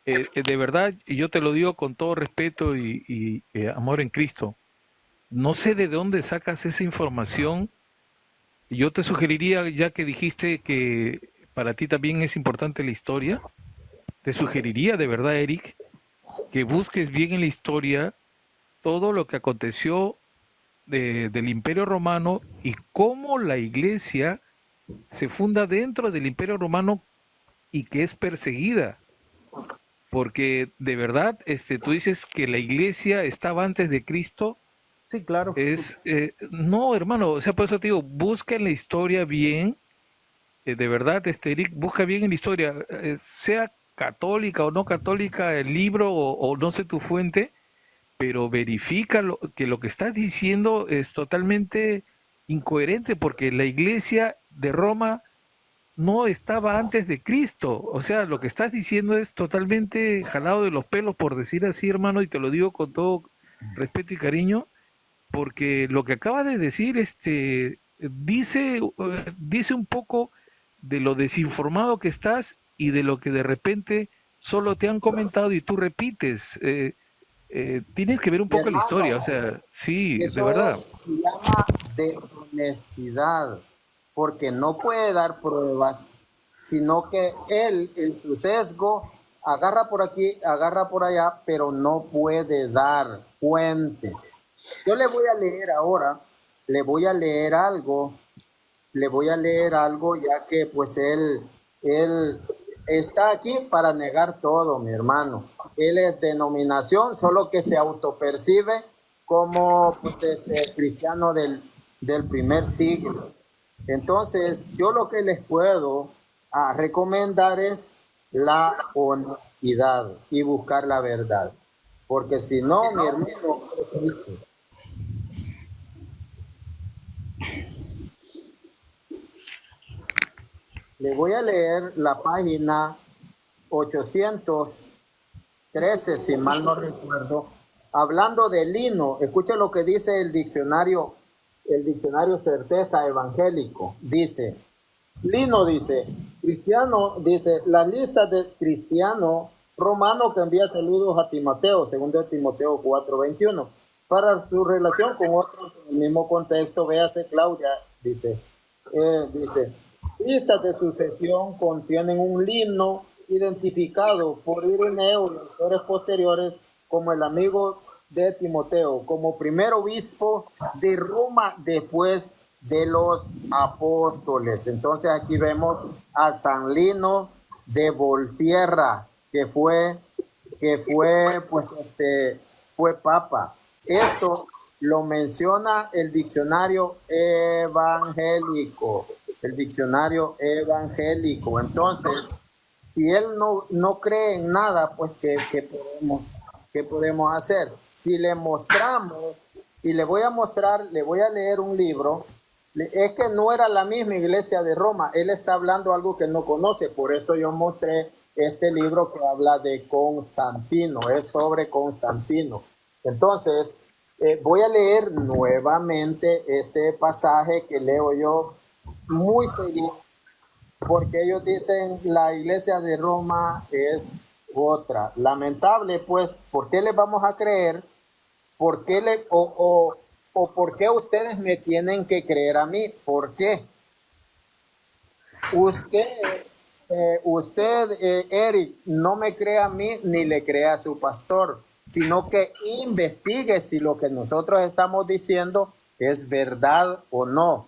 De verdad, y yo te lo digo con todo respeto y amor en Cristo. No sé de dónde sacas esa información. Yo te sugeriría, ya que dijiste que para ti también es importante la historia, te sugeriría de verdad, Eric, que busques bien en la historia todo lo que aconteció del Imperio Romano y cómo la iglesia se funda dentro del Imperio Romano y que es perseguida. Porque de verdad, tú dices que la iglesia estaba antes de Cristo. Sí, claro. No, hermano, o sea, por eso te digo, busca en la historia bien, de verdad, Eric, busca bien en la historia, sea católica o no católica el libro o no sé tu fuente, pero verifica que lo que estás diciendo es totalmente incoherente, porque la iglesia de Roma no estaba antes de Cristo. O sea, lo que estás diciendo es totalmente jalado de los pelos, por decir así, hermano, y te lo digo con todo respeto y cariño, porque lo que acabas de decir dice un poco de lo desinformado que estás y de lo que de repente solo te han comentado y tú repites. Tienes que ver un Mi poco la historia, o hermano, sea, sí, de eso verdad. se llama deshonestidad, porque no puede dar pruebas, sino que él, en su sesgo, agarra por aquí, agarra por allá, pero no puede dar fuentes. Yo le voy a leer ahora, le voy a leer algo, le voy a leer algo, ya que pues él está aquí para negar todo, mi hermano. Él es denominación, solo que se autopercibe como pues, cristiano del primer siglo. Entonces, yo lo que les puedo recomendar es la honestidad y buscar la verdad. Porque si no, mi hermano, es triste. Le voy a leer la página 813, si mal no recuerdo, hablando de lino. Escuche lo que dice el diccionario Certeza Evangélico. Dice, lino dice, cristiano, dice, la lista de cristiano romano que envía saludos a Timoteo, segundo de Timoteo 4:21. Para su relación con otros en el mismo contexto, véase Claudia, dice, listas de sucesión contienen un himno identificado por Ireneo y autores posteriores como el amigo de Timoteo, como primer obispo de Roma después de los apóstoles. Entonces aquí vemos a San Lino de Volterra, fue papa. Esto lo menciona el diccionario evangélico. Entonces, si él no cree en nada, pues ¿qué podemos hacer? Si le mostramos, y le voy a leer un libro, es que no era la misma iglesia de Roma, él está hablando algo que no conoce, por eso yo mostré este libro que habla de Constantino, es sobre Constantino. Entonces, voy a leer nuevamente este pasaje que leo yo muy seguido, porque ellos dicen la iglesia de Roma es otra. Lamentable, pues, ¿por qué les vamos a creer? ¿Por qué o por qué ustedes me tienen que creer a mí? ¿Por qué? Eric, no me crea a mí ni le crea a su pastor, sino que investigue si lo que nosotros estamos diciendo es verdad o no.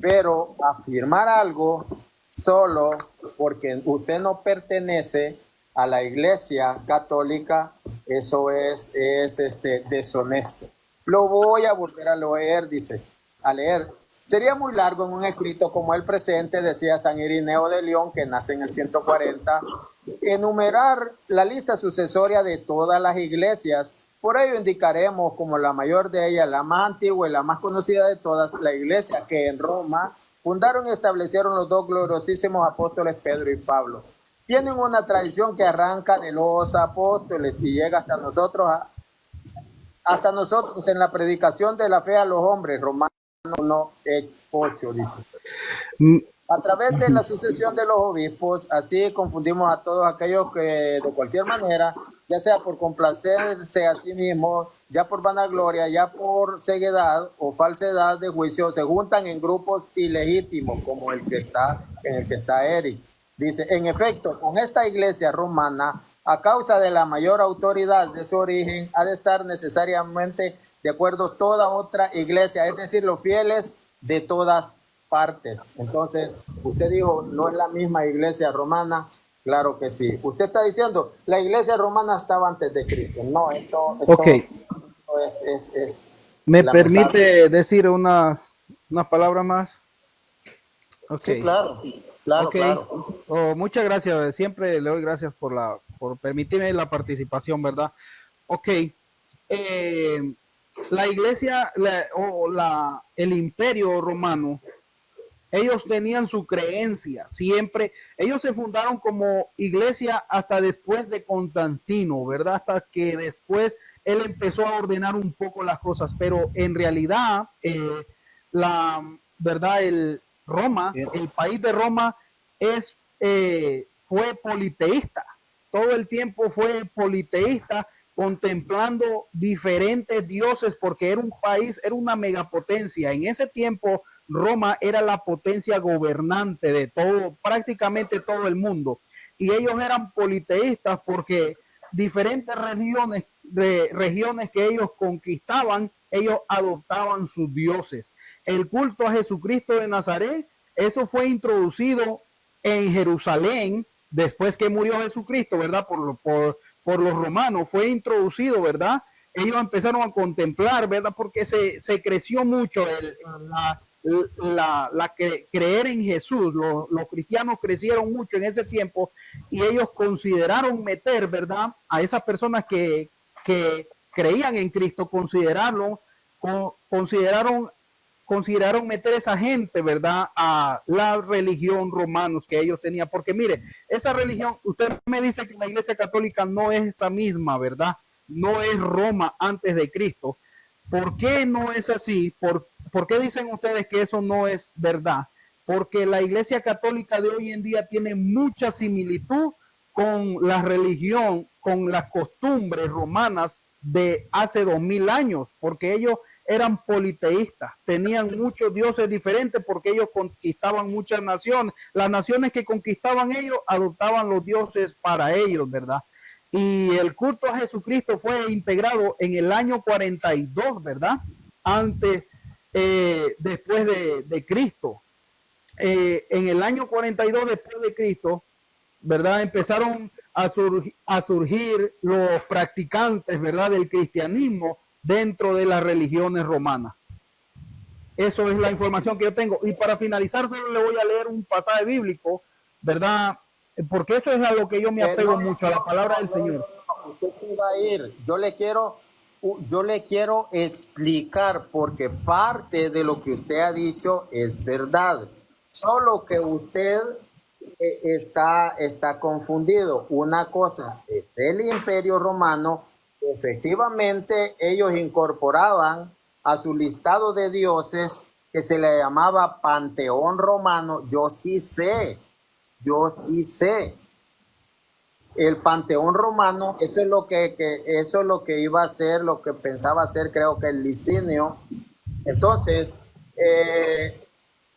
Pero afirmar algo solo porque usted no pertenece a la iglesia católica, eso es deshonesto. Lo voy a volver a leer. Sería muy largo en un escrito como el presente, decía San Irineo de León, que nace en el 140, enumerar la lista sucesoria de todas las iglesias. Por ello indicaremos como la mayor de ellas, la más antigua y la más conocida de todas, la iglesia que en Roma fundaron y establecieron los dos gloriosísimos apóstoles Pedro y Pablo. Tienen una tradición que arranca de los apóstoles y llega hasta nosotros en la predicación de la fe a los hombres, Romanos 1:8 dice. A través de la sucesión de los obispos, así confundimos a todos aquellos que de cualquier manera, ya sea por complacerse a sí mismos, ya por vanagloria, ya por ceguedad o falsedad de juicio, se juntan en grupos ilegítimos como en el que está Eric. Dice, en efecto, con esta iglesia romana, a causa de la mayor autoridad de su origen, ha de estar necesariamente de acuerdo toda otra iglesia, es decir, los fieles de todas partes. Entonces, usted dijo, no es la misma iglesia romana. Claro que sí. Usted está diciendo, la iglesia romana estaba antes de Cristo. No, eso Ok. es ¿Me lamentable. permite decir unas palabras más? Ok. Sí, claro. Claro, Ok. claro. Oh, muchas gracias. Siempre le doy gracias por permitirme la participación, ¿verdad? Ok. la iglesia el imperio romano, ellos tenían su creencia, siempre, ellos se fundaron como iglesia hasta después de Constantino, ¿verdad? Hasta que después él empezó a ordenar un poco las cosas, pero en realidad, ¿verdad? El país de Roma fue politeísta, todo el tiempo fue politeísta, contemplando diferentes dioses, porque era un país, era una megapotencia. En ese tiempo Roma era la potencia gobernante de todo, prácticamente todo el mundo. Y ellos eran politeístas porque diferentes regiones que ellos conquistaban, ellos adoptaban sus dioses. El culto a Jesucristo de Nazaret, eso fue introducido en Jerusalén después que murió Jesucristo, ¿verdad? Por los romanos, fue introducido, ¿verdad? Ellos empezaron a contemplar, ¿verdad? Porque se creció mucho creer en Jesús. Los cristianos crecieron mucho en ese tiempo y ellos consideraron meter, ¿verdad? A esas personas que creían en Cristo, consideraron meter esa gente, ¿verdad? A la religión romanos que ellos tenían. Porque mire, esa religión, usted me dice que la Iglesia Católica no es esa misma, ¿verdad? No es Roma antes de Cristo. ¿Por qué no es así? ¿Por qué dicen ustedes que eso no es verdad? Porque la Iglesia Católica de hoy en día tiene mucha similitud con la religión, con las costumbres romanas de hace 2000 años, porque ellos eran politeístas, tenían muchos dioses diferentes porque ellos conquistaban muchas naciones. Las naciones que conquistaban ellos adoptaban los dioses para ellos, ¿verdad? Y el culto a Jesucristo fue integrado en el año 42, ¿verdad? Después de Cristo. En el año 42 después de Cristo, ¿verdad? Empezaron a surgir los practicantes, ¿verdad? Del cristianismo dentro de las religiones romanas. Eso es la información que yo tengo. Y para finalizar, solo le voy a leer un pasaje bíblico, ¿verdad? Porque eso es a lo que yo me apego mucho, a la palabra del Señor. Usted se va a ir. Yo le quiero explicar, porque parte de lo que usted ha dicho es verdad. Solo que usted está confundido. Una cosa es el Imperio Romano. Efectivamente, ellos incorporaban a su listado de dioses que se le llamaba Panteón Romano. Yo sí sé. El Panteón Romano, eso es lo que iba a hacer, lo que pensaba hacer, creo que el Licinio. Entonces,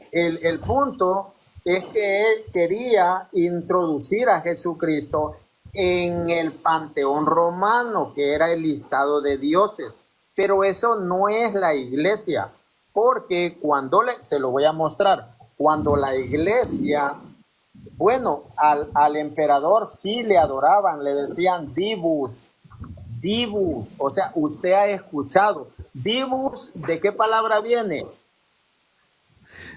el punto es que él quería introducir a Jesucristo en el Panteón Romano, que era el listado de dioses. Pero eso no es la iglesia, porque se lo voy a mostrar, cuando la iglesia, bueno, al emperador sí le adoraban, le decían divus, o sea, usted ha escuchado. Divus, ¿de qué palabra viene?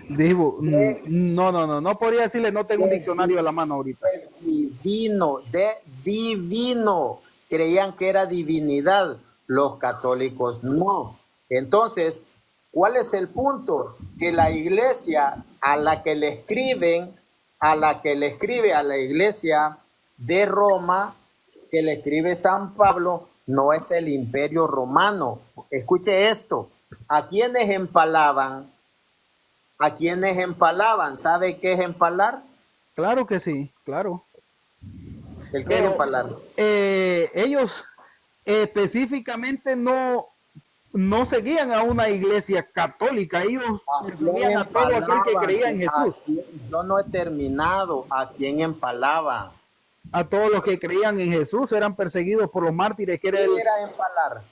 No podría decirle, no tengo un diccionario a la mano ahorita. De divino, creían que era divinidad, los católicos no. Entonces, ¿cuál es el punto? Que la iglesia a la que le escribe a la iglesia de Roma, que le escribe San Pablo, no es el Imperio Romano. Escuche esto, ¿a quiénes empalaban? ¿Sabe qué es empalar? Claro que sí, claro. ¿El qué es empalar? Ellos específicamente no seguían a una iglesia católica, ellos seguían a todo aquel que creía en Jesús. Yo no he terminado. ¿A quién empalaba? A todos los que creían en Jesús, eran perseguidos por los mártires. ¿Qué era empalar?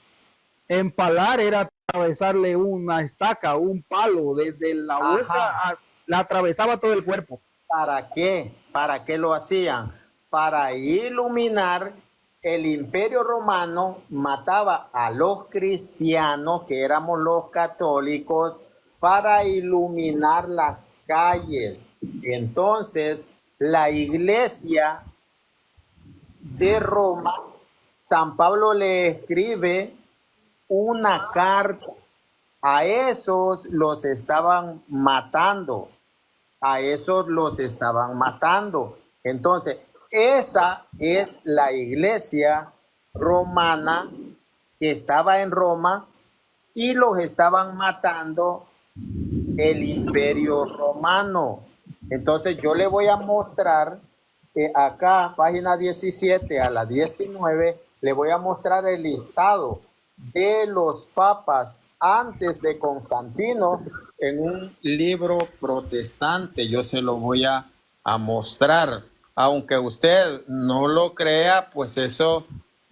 Empalar era atravesarle una estaca, un palo, desde la boca, la atravesaba todo el cuerpo. ¿Para qué? ¿Para qué lo hacían? Para iluminar. El Imperio Romano mataba a los cristianos, que éramos los católicos, para iluminar las calles. Entonces, la iglesia de Roma, San Pablo le escribe una carta. A esos los estaban matando. A esos los estaban matando. Entonces, esa es la iglesia romana que estaba en Roma y los estaban matando el imperio romano. Entonces yo le voy a mostrar acá, página 17 a la 19, le voy a mostrar el listado de los papas antes de Constantino en un libro protestante. Yo se lo voy a mostrar. Aunque usted no lo crea, pues eso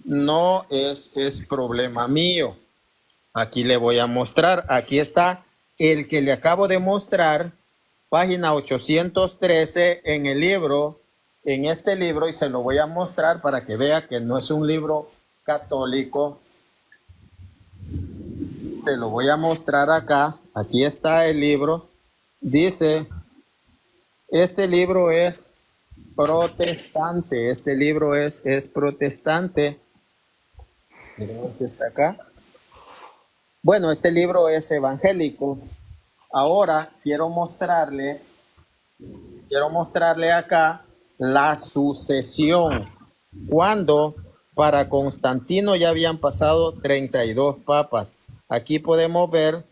no es problema mío. Aquí le voy a mostrar. Aquí está el que le acabo de mostrar, página 813 en el libro, en este libro, y se lo voy a mostrar para que vea que no es un libro católico. Se lo voy a mostrar acá. Aquí está el libro. Dice, este libro es protestante. Este libro es protestante. Miremos si está acá. Bueno, este libro es evangélico. Ahora quiero mostrarle acá la sucesión. Cuando para Constantino ya habían pasado 32 papas. Aquí podemos ver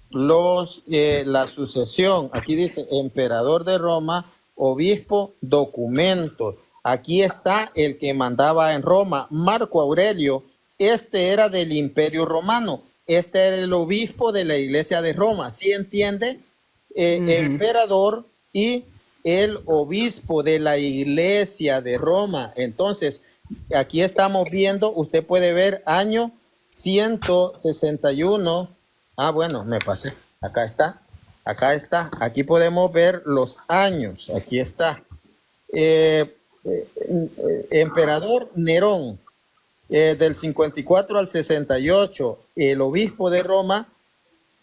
la sucesión. Aquí dice emperador de Roma, obispo, documento. Aquí está el que mandaba en Roma, Marco Aurelio. Este era del Imperio Romano. Este era el obispo de la iglesia de Roma. ¿Sí entiende? Emperador y el obispo de la iglesia de Roma. Entonces, aquí estamos viendo, usted puede ver año 161. Ah, bueno, me pasé. Acá está. Acá está. Aquí podemos ver los años. Aquí está. Emperador Nerón. Del 54 al 68, el obispo de Roma,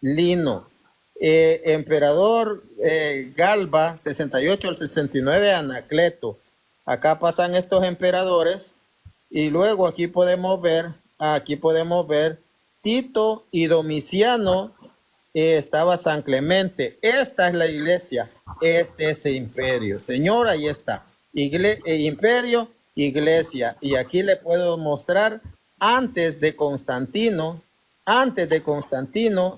Lino. Emperador Galba, 68 al 69, Anacleto. Acá pasan estos emperadores y luego aquí podemos ver Tito y Domiciano. Estaba San Clemente. Esta es la iglesia, este es el imperio. Señor, ahí está. Imperio, iglesia. Y aquí le puedo mostrar antes de Constantino,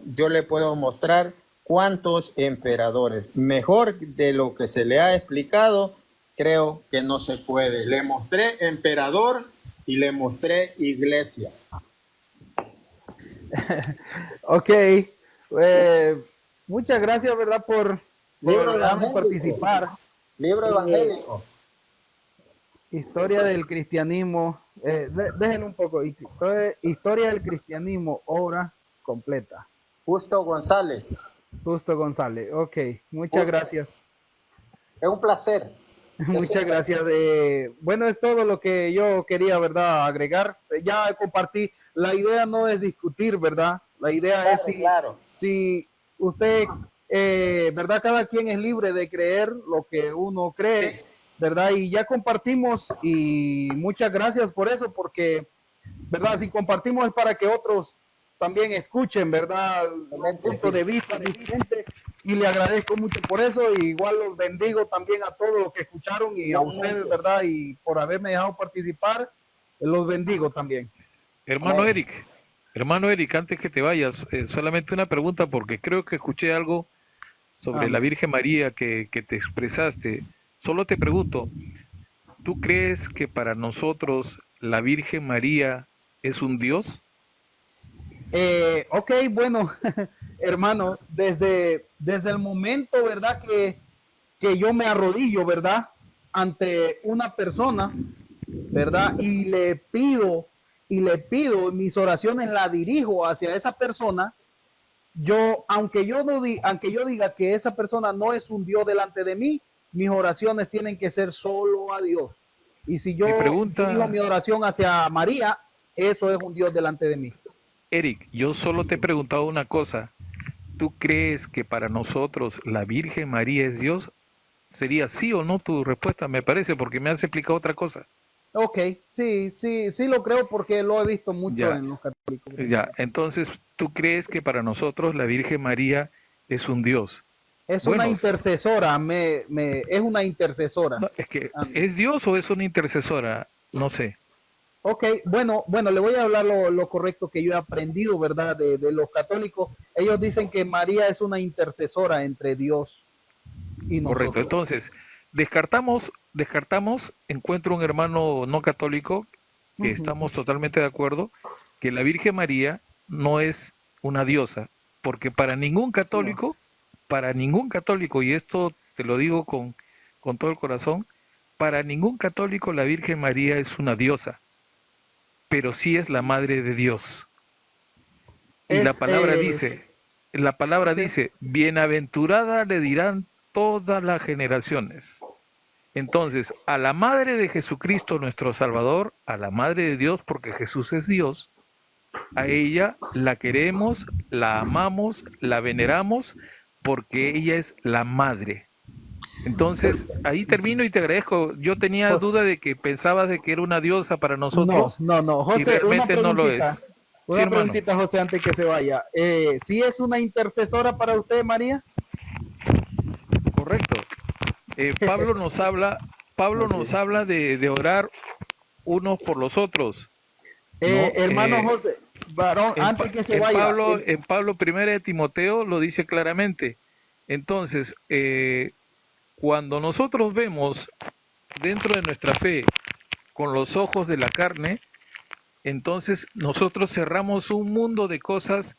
yo le puedo mostrar cuántos emperadores. Mejor de lo que se le ha explicado, creo que no se puede. Le mostré emperador y le mostré iglesia. Ok. Muchas gracias, ¿verdad? Por participar. Libro evangélico. Historia del cristianismo. Déjenme un poco. Historia del cristianismo, obra completa. Justo González. Justo González. Ok. Muchas gracias. Es un placer. Muchas gracias. Bueno, es todo lo que yo quería, ¿verdad? Agregar. Ya compartí. La idea no es discutir, ¿verdad? La idea es si usted, ¿verdad? Cada quien es libre de creer lo que uno cree, ¿verdad? Y ya compartimos y muchas gracias por eso, porque, ¿verdad? Si compartimos es para que otros también escuchen, ¿verdad? El punto de vista diferente. Y le agradezco mucho por eso, y igual los bendigo también a todos los que escucharon y a ustedes, ¿verdad? Y por haberme dejado participar, los bendigo también. Hermano Eric, antes que te vayas, solamente una pregunta porque creo que escuché algo sobre la Virgen María que te expresaste. Solo te pregunto, ¿tú crees que para nosotros la Virgen María es un Dios? Ok, bueno, hermano, desde el momento, ¿verdad? Que yo me arrodillo, ¿verdad? Ante una persona, ¿verdad? Y le pido, mis oraciones las dirijo hacia esa persona. Aunque yo diga que esa persona no es un Dios delante de mí, mis oraciones tienen que ser solo a Dios. Y si yo dirijo mi oración hacia María, eso es un Dios delante de mí. Eric, yo solo te he preguntado una cosa. ¿Tú crees que para nosotros la Virgen María es Dios? ¿Sería sí o no tu respuesta? Me parece, porque me has explicado otra cosa. Ok, sí, sí, sí lo creo porque lo he visto mucho Ya, en los católicos. ya. Entonces, ¿tú crees que para nosotros la Virgen María es un Dios? Es una Bueno, intercesora, es una intercesora. no, es que Ah, ¿es Dios o es una intercesora? No sé. ok, bueno, le voy a hablar lo correcto que yo he aprendido, ¿verdad? De los católicos. Ellos dicen que María es una intercesora entre Dios y Correcto. nosotros. Entonces, descartamos, encuentro un hermano no católico que Ujú. estamos totalmente de acuerdo que la Virgen María no es una diosa, porque No. para ningún católico, y esto te lo digo con todo el corazón, para ningún católico la Virgen María es una diosa, pero sí es la madre de Dios. Y Es, la palabra ok. dice, bienaventurada le dirán todas las generaciones. Entonces, a la Madre de Jesucristo nuestro Salvador, a la Madre de Dios, porque Jesús es Dios, a ella la queremos, la amamos, la veneramos, porque ella es la Madre. Entonces, ahí termino y te agradezco. Yo tenía Jos- duda de que pensabas de que era una diosa para no, nosotros no, no. y José, realmente no lo es. Sí, una hermano, preguntita, José, antes que se vaya. ¿Sí es una intercesora para usted, María? correcto. Pablo Ok. nos habla de orar unos por los otros, ¿no? Hermano José, varón, En, antes Pa- que se vaya, En Pablo primera de Timoteo lo dice claramente. Entonces, cuando nosotros vemos dentro de nuestra fe con los ojos de la carne, entonces nosotros cerramos un mundo de cosas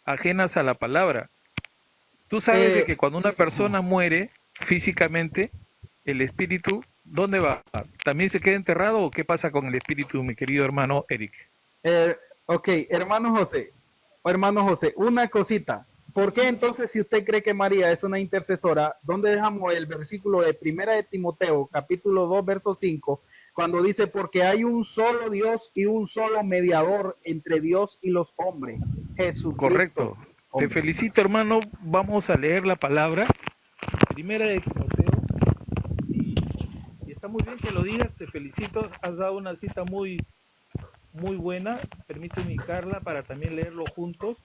ajenas a la palabra. Tú sabes de eh, que cuando una persona muere físicamente, el espíritu, ¿dónde va? ¿También se queda enterrado o qué pasa con el espíritu, mi querido hermano Eric? Eh, ok, hermano José, una cosita. ¿Por qué entonces, si usted cree que María es una intercesora, dónde dejamos el versículo de Primera de Timoteo, capítulo 2, verso 5, cuando dice, porque hay un solo Dios y un solo mediador entre Dios y los hombres, Jesucristo, Correcto. Te hombre? felicito, hermano. Vamos a leer la palabra. Primera de Timoteo. Y está muy bien que lo digas. Te felicito. Has dado una cita muy buena. Permíteme indicarla para también leerlo juntos.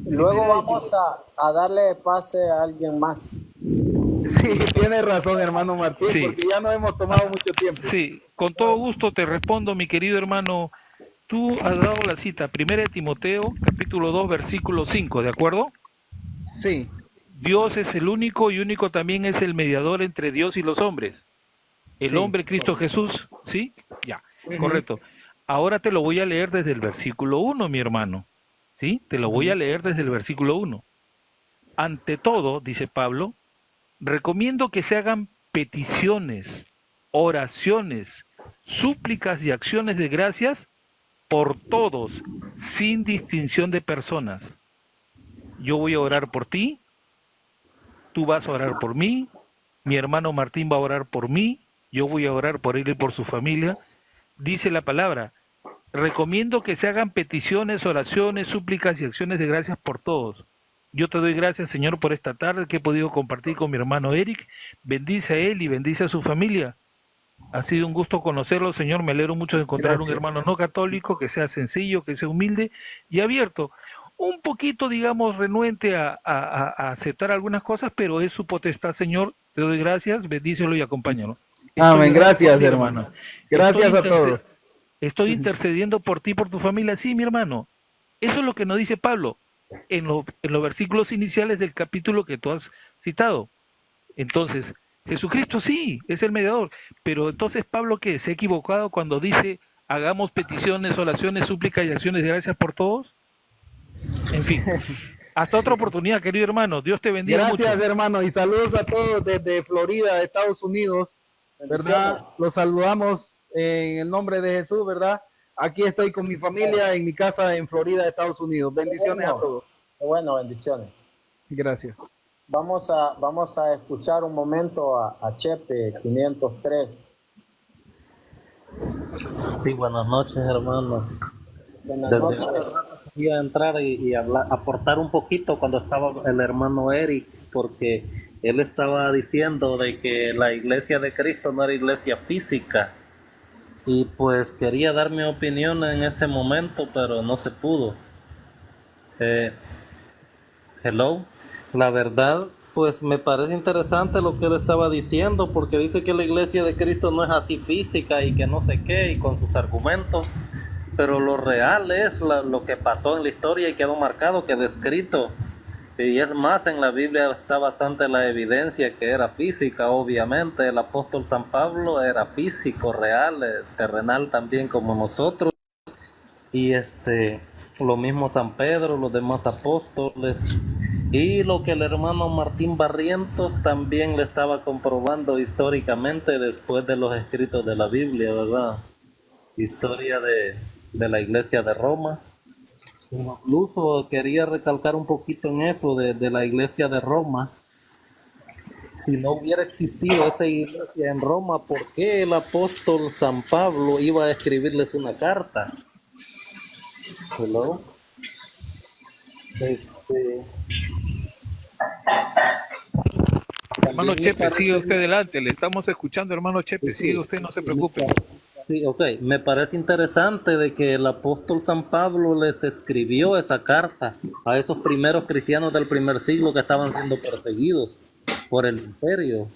Luego Primera de vamos Timoteo. a darle pase a alguien más. Sí, tiene razón, hermano Martín, Sí, porque ya no hemos tomado mucho tiempo. sí. Con todo gusto te respondo, mi querido hermano. Tú has dado la cita. Primera de Timoteo, capítulo 2, versículo 5. ¿De acuerdo? Sí. Dios es el único y único también es el mediador entre Dios y los hombres. El Sí. hombre Cristo Jesús, ¿sí? Ya, Ujú, correcto. Ahora te lo voy a leer desde el versículo 1, mi hermano. ¿Sí? Te lo voy a ujú. leer desde el versículo 1. Ante todo, dice Pablo, recomiendo que se hagan peticiones, oraciones, súplicas y acciones de gracias por todos, sin distinción de personas. Yo voy a orar por ti, tú vas a orar por mí, mi hermano Martín va a orar por mí, yo voy a orar por él y por su familia. Dice la palabra, recomiendo que se hagan peticiones, oraciones, súplicas y acciones de gracias por todos. Yo te doy gracias, Señor, por esta tarde que he podido compartir con mi hermano Eric. Bendice a él y bendice a su familia. Ha sido un gusto conocerlo, Señor. Me alegro mucho de encontrar un Gracias. hermano no católico que sea sencillo, que sea humilde y abierto. Un poquito, digamos, renuente a aceptar algunas cosas, pero es su potestad, Señor. Te doy gracias, bendícelo y acompáñalo. Estoy Amén. orando por Gracias, ti, hermano. hermano. Estoy, Gracias a interce- todos. Estoy intercediendo por ti, por tu familia. Sí, mi hermano. Eso es lo que nos dice Pablo en los versículos iniciales del capítulo que tú has citado. Entonces, Jesucristo sí, es el mediador, pero entonces Pablo ¿qué? ¿Se ha equivocado cuando dice hagamos peticiones, oraciones, súplicas y acciones de gracias por todos? En fin, hasta otra oportunidad, querido hermano. Dios te bendiga Gracias, mucho. hermano, y saludos a todos desde Florida, Estados Unidos, Bendiciones. ¿verdad? Los saludamos en el nombre de Jesús, ¿verdad? Aquí estoy con mi familia en mi casa en Florida, Estados Unidos. Bendiciones a Bueno, todos. bueno, bendiciones. Gracias. Vamos a escuchar un momento a Chepe 503. Sí, buenas noches, hermano. Buenas Desde noches. hace rato quería entrar y hablar, aportar un poquito cuando estaba el hermano Eric, porque él estaba diciendo de que la iglesia de Cristo no era iglesia física, y pues quería dar mi opinión en ese momento, pero no se pudo. Eh, Hello, la verdad, pues me parece interesante lo que él estaba diciendo, porque dice que la iglesia de Cristo no es así física y que no sé qué, y con sus argumentos, pero lo real es lo que pasó en la historia y quedó marcado, quedó escrito. Y es más, en la Biblia está bastante la evidencia que era física, obviamente. El apóstol San Pablo era físico, real, terrenal también como nosotros. Y lo mismo San Pedro, los demás apóstoles. Y lo que el hermano Martín Barrientos también le estaba comprobando históricamente después de los escritos de la Biblia, ¿verdad? Historia de la iglesia de Roma. Incluso quería recalcar un poquito en eso de la iglesia de Roma. Si no hubiera existido esa iglesia en Roma, ¿por qué el apóstol San Pablo iba a escribirles una carta? Hello. Este, Hermano también me Chepe, sigue parece, usted adelante, le estamos escuchando, hermano Chepe, sigue sí, usted, no se preocupe. sí, ok, me parece interesante de que el apóstol San Pablo les escribió esa carta a esos primeros cristianos del primer siglo que estaban siendo perseguidos por el imperio.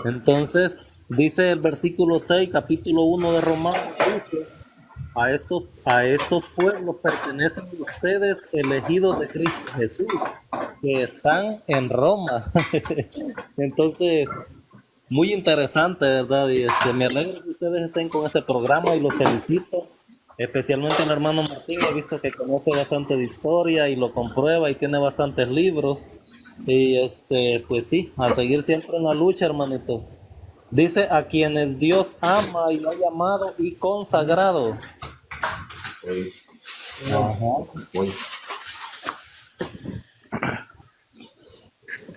Entonces, dice el versículo 6, capítulo 1 de Romanos, dice, a estos pueblos pertenecen ustedes, elegidos de Cristo Jesús, que están en Roma. Entonces, muy interesante, ¿verdad? Y me alegra que ustedes estén con este programa y los felicito, especialmente el hermano Martín. He visto que conoce bastante de historia y lo comprueba y tiene bastantes libros. Y pues sí, a seguir siempre en la lucha, hermanitos. Dice a quienes Dios ama y ha llamado y consagrado. Ajá.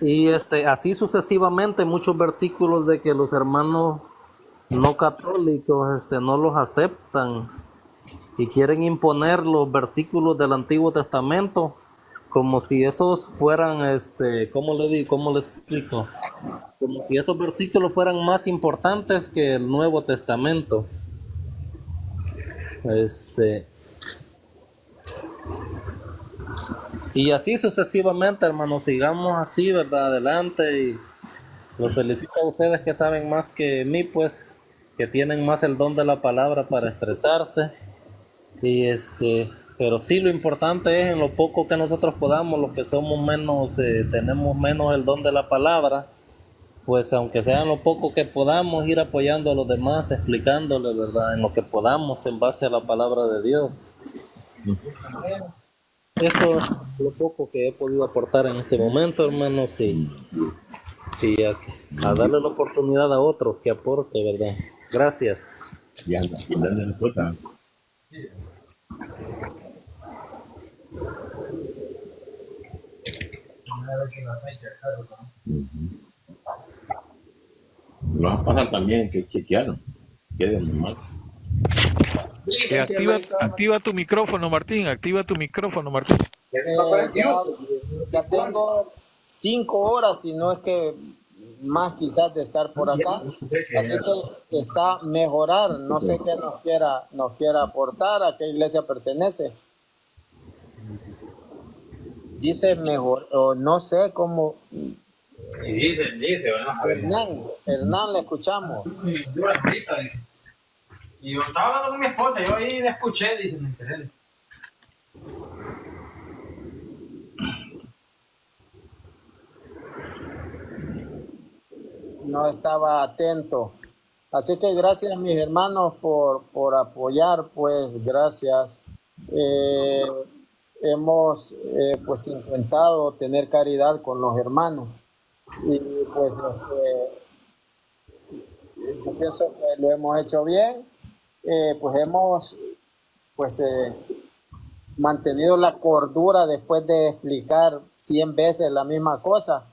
Y así sucesivamente, muchos versículos de que los hermanos no católicos no los aceptan y quieren imponer los versículos del Antiguo Testamento como si esos fueran, ¿cómo le digo? ¿Cómo le explico? Como si esos versículos fueran más importantes que el Nuevo Testamento. Y así sucesivamente, hermanos, sigamos así, ¿verdad? Adelante, y los felicito a ustedes que saben más que mí, pues, que tienen más el don de la palabra para expresarse. Y pero sí, lo importante es en lo poco que nosotros podamos, los que somos menos, tenemos menos el don de la palabra, pues aunque sea en lo poco que podamos, ir apoyando a los demás, explicándoles, ¿verdad? En lo que podamos en base a la palabra de Dios. Eso es lo poco que he podido aportar en este momento, hermanos, y a darle la oportunidad a otros que aporte, ¿verdad? Gracias. Ya, dale la puerta. Lo vas a pasar también, que chequearon. Quede normal. Activa tu micrófono, Martín, activa tu micrófono, Martín. Ya tengo 5 horas, y no es que más quizás de estar por acá. Así que está mejorar. No sé qué nos quiera aportar, a qué iglesia pertenece. Dice mejor, o no sé cómo. Y dice, bueno, Hernán, le escuchamos. y yo estaba hablando con mi esposa, yo ahí le escuché, dice, me enteré. No estaba atento. Así que gracias, mis hermanos, por apoyar, pues gracias. Hemos pues intentado tener caridad con los hermanos, y pues yo pienso que lo hemos hecho bien. Pues hemos pues mantenido la cordura después de explicar 100 veces la misma cosa.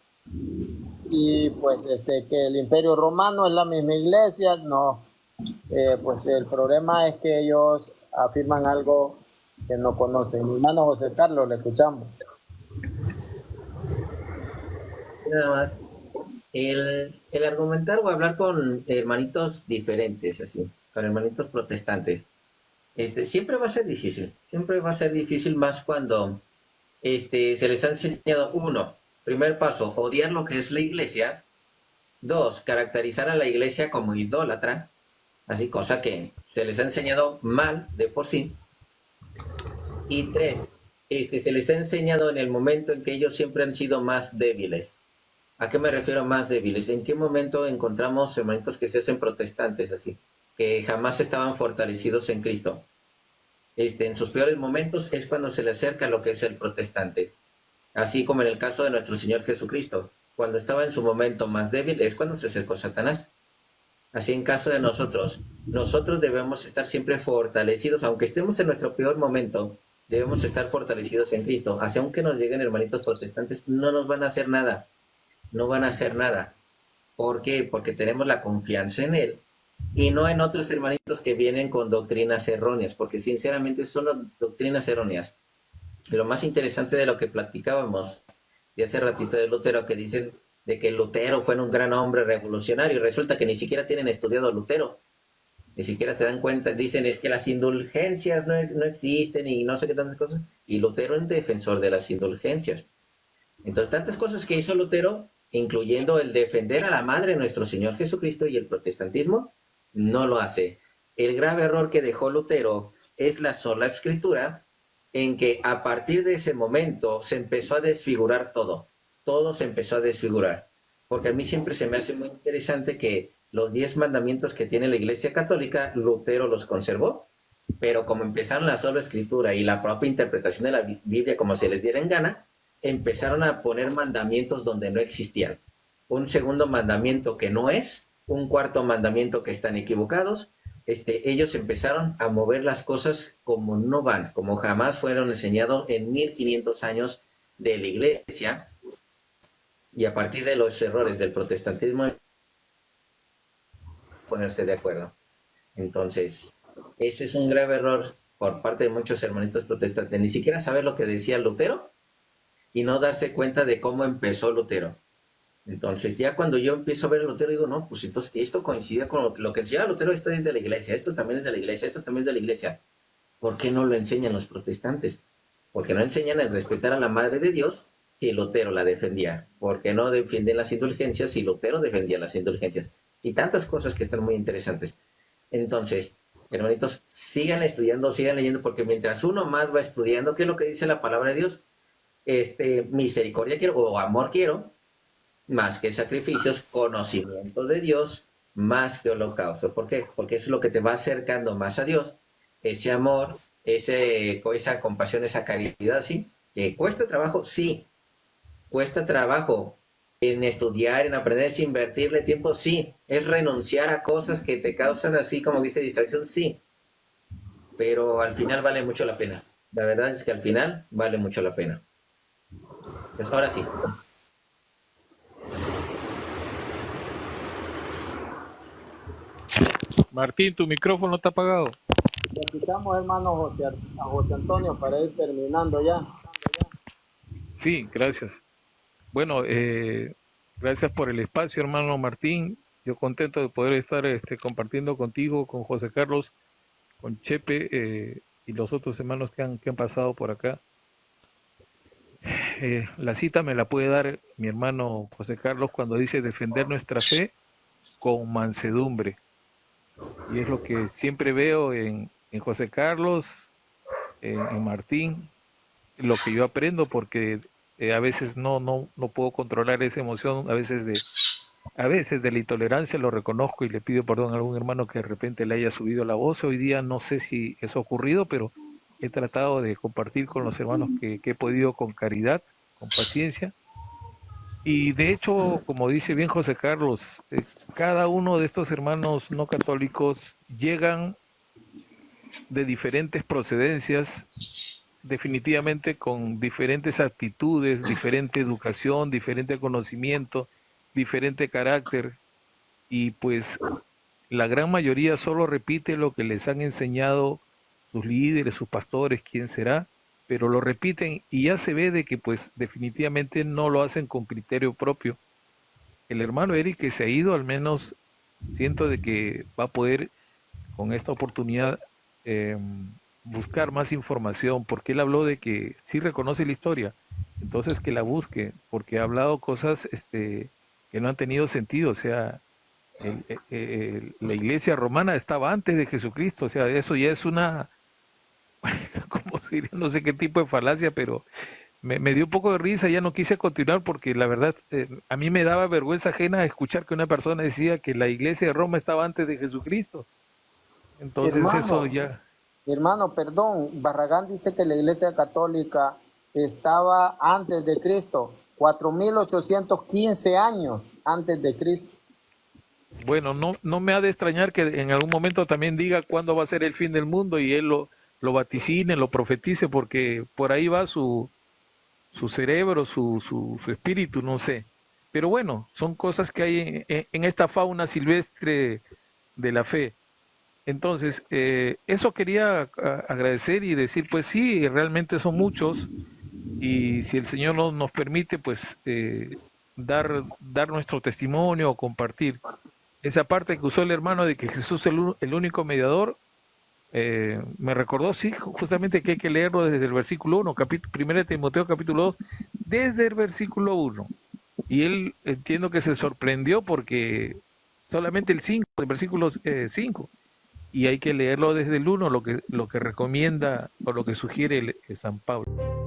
Y pues que el Imperio Romano es la misma iglesia, no. Pues el problema es que ellos afirman algo que no conocen. Mi hermano José Carlos, le escuchamos. Nada más. El argumentar o hablar con hermanitos diferentes, así. hermanitos protestantes, siempre va a ser difícil, siempre va a ser difícil más cuando se les ha enseñado, uno, primer paso, odiar lo que es la iglesia, dos, caracterizar a la iglesia como idólatra, así cosa que se les ha enseñado mal de por sí, y tres, se les ha enseñado en el momento en que ellos siempre han sido más débiles. ¿A qué me refiero más débiles? ¿En qué momento encontramos hermanitos que se hacen protestantes así? Que jamás estaban fortalecidos en Cristo. En sus peores momentos es cuando se le acerca lo que es el protestante. Así como en el caso de nuestro Señor Jesucristo. Cuando estaba en su momento más débil es cuando se acercó Satanás. Así en caso de nosotros debemos estar siempre fortalecidos, aunque estemos en nuestro peor momento, debemos estar fortalecidos en Cristo. Así aunque nos lleguen hermanitos protestantes, no nos van a hacer nada. No van a hacer nada. ¿Por qué? Porque tenemos la confianza en Él y no en otros hermanitos que vienen con doctrinas erróneas, porque sinceramente son doctrinas erróneas. Lo más interesante de lo que platicábamos de hace ratito de Lutero, que dicen de que Lutero fue un gran hombre revolucionario, y resulta que ni siquiera tienen estudiado a Lutero, ni siquiera se dan cuenta, dicen es que las indulgencias no existen y no sé qué tantas cosas, y Lutero es defensor de las indulgencias. Entonces, tantas cosas que hizo Lutero, incluyendo el defender a la madre de nuestro Señor Jesucristo, y el protestantismo no lo hace. El grave error que dejó Lutero es la sola escritura, en que a partir de ese momento se empezó a desfigurar todo. Todo se empezó a desfigurar. Porque a mí siempre se me hace muy interesante que los 10 mandamientos que tiene la Iglesia Católica, Lutero los conservó, pero como empezaron la sola escritura y la propia interpretación de la Biblia como se les diera en gana, empezaron a poner mandamientos donde no existían. Un segundo mandamiento que no es, un cuarto mandamiento que están equivocados. Ellos empezaron a mover las cosas como no van, como jamás fueron enseñados en 1500 años de la iglesia, y a partir de los errores del protestantismo ponerse de acuerdo. Entonces, ese es un grave error por parte de muchos hermanitos protestantes, ni siquiera saber lo que decía Lutero y no darse cuenta de cómo empezó Lutero. Entonces, ya cuando yo empiezo a ver a Lutero, digo, no, pues entonces esto coincide con lo que enseñaba Lutero, esto es de la iglesia, esto también es de la iglesia, esto también es de la iglesia. ¿Por qué no lo enseñan los protestantes? Porque no enseñan a respetar a la Madre de Dios si Lutero la defendía. ¿Por qué no defienden las indulgencias si Lutero defendía las indulgencias? Y tantas cosas que están muy interesantes. Entonces, hermanitos, sigan estudiando, sigan leyendo, porque mientras uno más va estudiando, ¿qué es lo que dice la palabra de Dios? Misericordia quiero, o amor quiero, más que sacrificios, conocimiento de Dios, más que holocausto. ¿Por qué? Porque eso es lo que te va acercando más a Dios, ese amor, esa compasión, esa caridad, ¿sí? ¿Que cuesta trabajo? Sí, cuesta trabajo. En estudiar, en aprender, es invertirle tiempo, sí. Es renunciar a cosas que te causan así, como dice, distracción, sí. Pero al final vale mucho la pena. La verdad es que al final vale mucho la pena. Pues ahora sí. Martín, tu micrófono está apagado. Le escuchamos, hermano a José Antonio, para ir terminando ya. Sí, gracias. Bueno, gracias por el espacio, hermano Martín. Yo contento de poder estar compartiendo contigo, con José Carlos, con Chepe y los otros hermanos que han pasado por acá. La cita me la puede dar mi hermano José Carlos cuando dice defender nuestra fe con mansedumbre. Y es lo que siempre veo en José Carlos, en Martín, lo que yo aprendo, porque a veces no puedo controlar esa emoción, a veces de la intolerancia, lo reconozco y le pido perdón a algún hermano que de repente le haya subido la voz. Hoy día no sé si eso ha ocurrido, pero he tratado de compartir con los hermanos que he podido con caridad, con paciencia. Y de hecho, como dice bien José Carlos, cada uno de estos hermanos no católicos llegan de diferentes procedencias, definitivamente con diferentes actitudes, diferente educación, diferente conocimiento, diferente carácter, y pues la gran mayoría solo repite lo que les han enseñado sus líderes, sus pastores, quién será, pero lo repiten y ya se ve de que pues definitivamente no lo hacen con criterio propio. El hermano Eric, que se ha ido, al menos siento de que va a poder con esta oportunidad buscar más información, porque él habló de que sí reconoce la historia, entonces que la busque, porque ha hablado cosas que no han tenido sentido. O sea, la iglesia romana estaba antes de Jesucristo. O sea, eso ya es una, ¿cómo se diría? No sé qué tipo de falacia, pero me dio un poco de risa, ya no quise continuar porque la verdad a mí me daba vergüenza ajena escuchar que una persona decía que la iglesia de Roma estaba antes de Jesucristo. Entonces eso Hermano, ya... hermano, perdón, Barragán dice que la Iglesia Católica estaba antes de Cristo, 4815 años antes de Cristo. Bueno, no me ha de extrañar que en algún momento también diga cuándo va a ser el fin del mundo y él lo vaticine, lo profetice, porque por ahí va su cerebro, su espíritu, no sé. Pero bueno, son cosas que hay en esta fauna silvestre de la fe. Entonces, eso quería agradecer y decir, pues sí, realmente son muchos, y si el Señor nos permite, pues dar nuestro testimonio o compartir. Esa parte que usó el hermano de que Jesús es el único mediador, me recordó, sí, justamente que hay que leerlo desde el versículo 1, 1 de Timoteo capítulo 2, desde el versículo 1. Y él entiendo que se sorprendió porque solamente el versículo 5, y hay que leerlo desde el 1, lo que recomienda o lo que sugiere San Pablo.